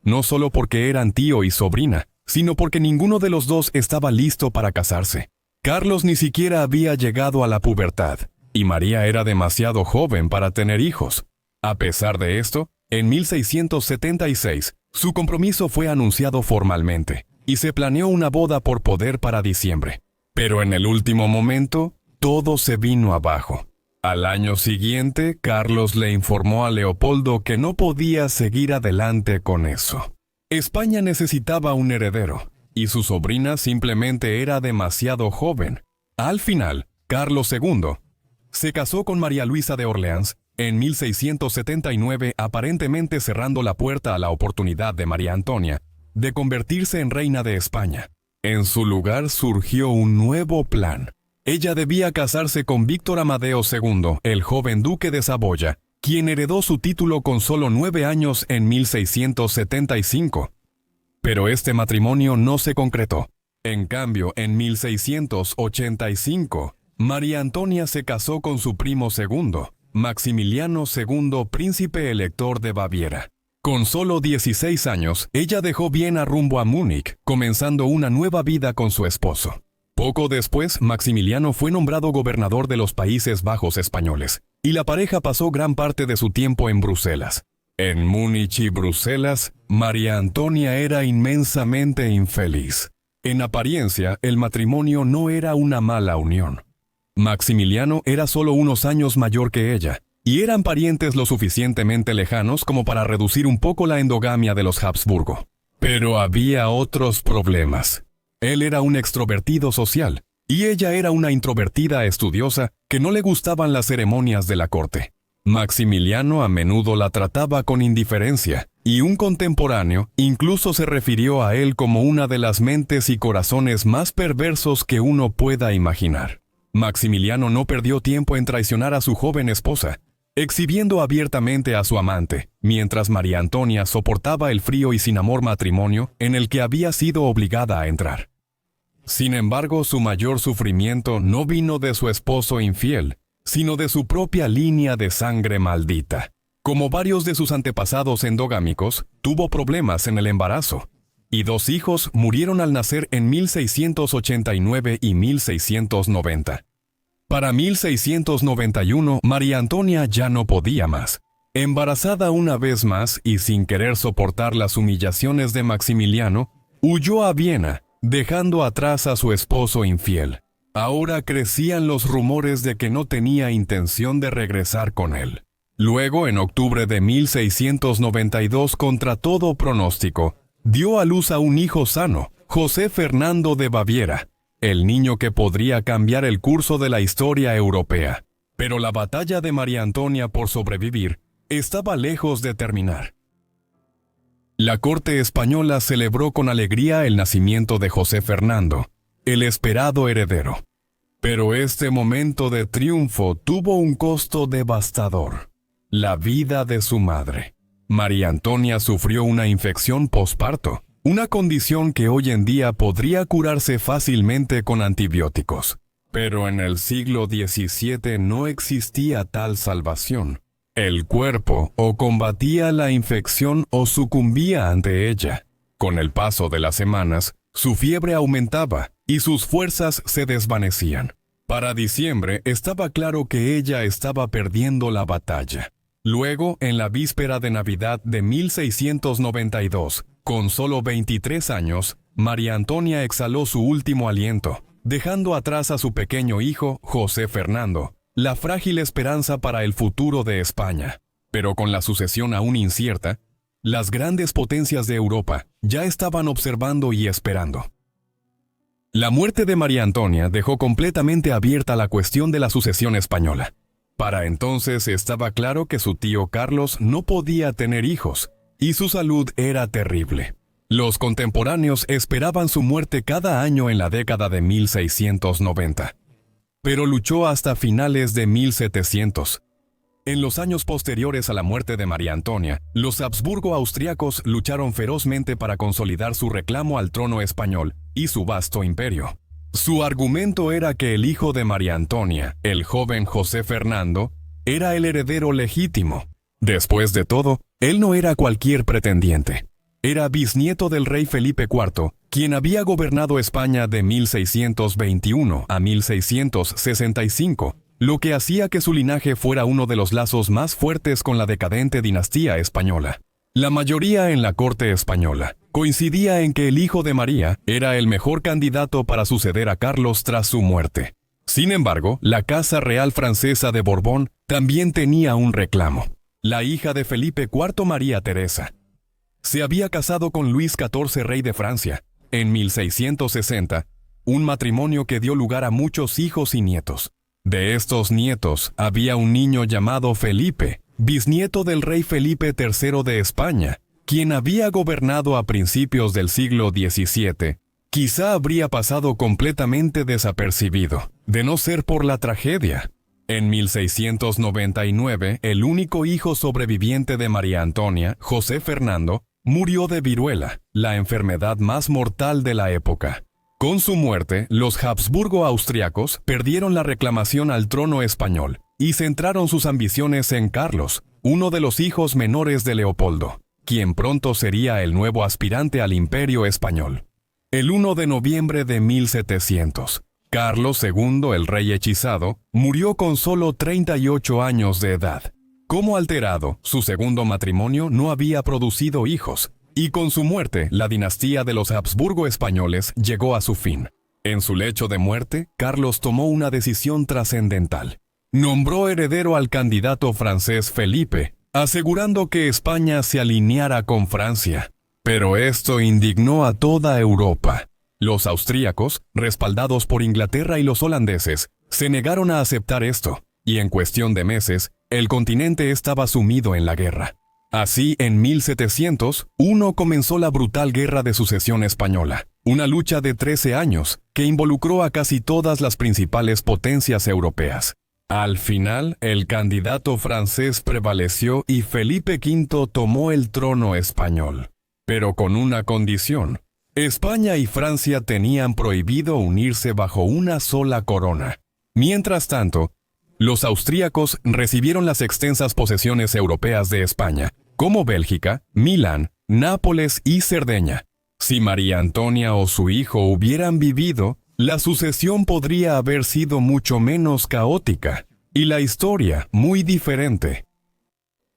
No solo porque eran tío y sobrina, sino porque ninguno de los dos estaba listo para casarse. Carlos ni siquiera había llegado a la pubertad, y María era demasiado joven para tener hijos. A pesar de esto, en 1676, Su compromiso fue anunciado formalmente, y se planeó una boda por poder para diciembre. Pero en el último momento, todo se vino abajo. Al año siguiente, Carlos le informó a Leopoldo que no podía seguir adelante con eso. España necesitaba un heredero, y su sobrina simplemente era demasiado joven. Al final, Carlos II se casó con María Luisa de Orleans en 1679, aparentemente cerrando la puerta a la oportunidad de María Antonia de convertirse en reina de España. En su lugar surgió un nuevo plan. Ella debía casarse con Víctor Amadeo II, el joven duque de Saboya, quien heredó su título con solo 9 años en 1675. Pero este matrimonio no se concretó. En cambio, en 1685, María Antonia se casó con su primo segundo, Maximiliano II, príncipe elector de Baviera. Con solo 16 años, ella dejó Viena rumbo a Múnich, comenzando una nueva vida con su esposo. Poco después, Maximiliano fue nombrado gobernador de los Países Bajos españoles, y la pareja pasó gran parte de su tiempo en Bruselas. En Múnich y Bruselas, María Antonia era inmensamente infeliz. En apariencia, el matrimonio no era una mala unión. Maximiliano era solo unos años mayor que ella, y eran parientes lo suficientemente lejanos como para reducir un poco la endogamia de los Habsburgo. Pero había otros problemas. Él era un extrovertido social, y ella era una introvertida estudiosa que no le gustaban las ceremonias de la corte. Maximiliano a menudo la trataba con indiferencia, y un contemporáneo incluso se refirió a él como una de las mentes y corazones más perversos que uno pueda imaginar. Maximiliano no perdió tiempo en traicionar a su joven esposa, exhibiendo abiertamente a su amante, mientras María Antonia soportaba el frío y sin amor matrimonio en el que había sido obligada a entrar. Sin embargo, su mayor sufrimiento no vino de su esposo infiel, sino de su propia línea de sangre maldita. Como varios de sus antepasados endogámicos, tuvo problemas en el embarazo, y 2 hijos murieron al nacer en 1689 y 1690. Para 1691, María Antonia ya no podía más. Embarazada una vez más y sin querer soportar las humillaciones de Maximiliano, huyó a Viena, dejando atrás a su esposo infiel. Ahora crecían los rumores de que no tenía intención de regresar con él. Luego, en octubre de 1692, contra todo pronóstico, dio a luz a un hijo sano, José Fernando de Baviera, el niño que podría cambiar el curso de la historia europea. Pero la batalla de María Antonia por sobrevivir estaba lejos de terminar. La corte española celebró con alegría el nacimiento de José Fernando, el esperado heredero. Pero este momento de triunfo tuvo un costo devastador: la vida de su madre. María Antonia sufrió una infección posparto, una condición que hoy en día podría curarse fácilmente con antibióticos. Pero en el siglo XVII no existía tal salvación. El cuerpo o combatía la infección o sucumbía ante ella. Con el paso de las semanas, su fiebre aumentaba y sus fuerzas se desvanecían. Para diciembre estaba claro que ella estaba perdiendo la batalla. Luego, en la víspera de Navidad de 1692, con solo 23 años, María Antonia exhaló su último aliento, dejando atrás a su pequeño hijo, José Fernando, la frágil esperanza para el futuro de España. Pero con la sucesión aún incierta, las grandes potencias de Europa ya estaban observando y esperando. La muerte de María Antonia dejó completamente abierta la cuestión de la sucesión española. Para entonces estaba claro que su tío Carlos no podía tener hijos, y su salud era terrible. Los contemporáneos esperaban su muerte cada año en la década de 1690. Pero luchó hasta finales de 1700. En los años posteriores a la muerte de María Antonia, los Habsburgo austriacos lucharon ferozmente para consolidar su reclamo al trono español y su vasto imperio. Su argumento era que el hijo de María Antonia, el joven José Fernando, era el heredero legítimo. Después de todo, él no era cualquier pretendiente. Era bisnieto del rey Felipe IV, quien había gobernado España de 1621 a 1665, lo que hacía que su linaje fuera uno de los lazos más fuertes con la decadente dinastía española. La mayoría en la corte española coincidía en que el hijo de María era el mejor candidato para suceder a Carlos tras su muerte. Sin embargo, la Casa Real Francesa de Borbón también tenía un reclamo. La hija de Felipe IV, María Teresa, se había casado con Luis XIV, rey de Francia, en 1660, un matrimonio que dio lugar a muchos hijos y nietos. De estos nietos había un niño llamado Felipe, bisnieto del rey Felipe III de España, quien había gobernado a principios del siglo XVII. Quizá habría pasado completamente desapercibido, de no ser por la tragedia. En 1699, el único hijo sobreviviente de María Antonia, José Fernando, murió de viruela, la enfermedad más mortal de la época. Con su muerte, los Habsburgo austriacos perdieron la reclamación al trono español y centraron sus ambiciones en Carlos, uno de los hijos menores de Leopoldo, quien pronto sería el nuevo aspirante al imperio español. El 1 de noviembre de 1700, Carlos II, el rey hechizado, murió con solo 38 años de edad. Como alterado, su segundo matrimonio no había producido hijos, y con su muerte, la dinastía de los Habsburgo españoles llegó a su fin. En su lecho de muerte, Carlos tomó una decisión trascendental. Nombró heredero al candidato francés Felipe, asegurando que España se alineara con Francia. Pero esto indignó a toda Europa. Los austríacos, respaldados por Inglaterra y los holandeses, se negaron a aceptar esto, y en cuestión de meses, el continente estaba sumido en la guerra. Así, en 1701 comenzó la brutal Guerra de Sucesión Española, una lucha de 13 años que involucró a casi todas las principales potencias europeas. Al final, el candidato francés prevaleció y Felipe V tomó el trono español. Pero con una condición: España y Francia tenían prohibido unirse bajo una sola corona. Mientras tanto, los austríacos recibieron las extensas posesiones europeas de España, como Bélgica, Milán, Nápoles y Cerdeña. Si María Antonia o su hijo hubieran vivido, la sucesión podría haber sido mucho menos caótica, y la historia muy diferente.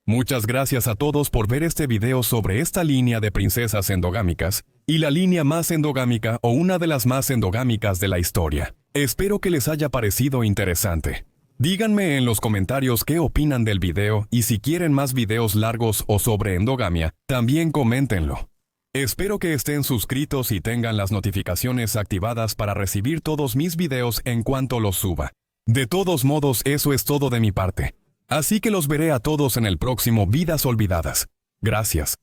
Muchas gracias a todos por ver este video sobre esta línea de princesas endogámicas, y la línea más endogámica o una de las más endogámicas de la historia. Espero que les haya parecido interesante. Díganme en los comentarios qué opinan del video y si quieren más videos largos o sobre endogamia, también coméntenlo. Espero que estén suscritos y tengan las notificaciones activadas para recibir todos mis videos en cuanto los suba. De todos modos, eso es todo de mi parte. Así que los veré a todos en el próximo Vidas Olvidadas. Gracias.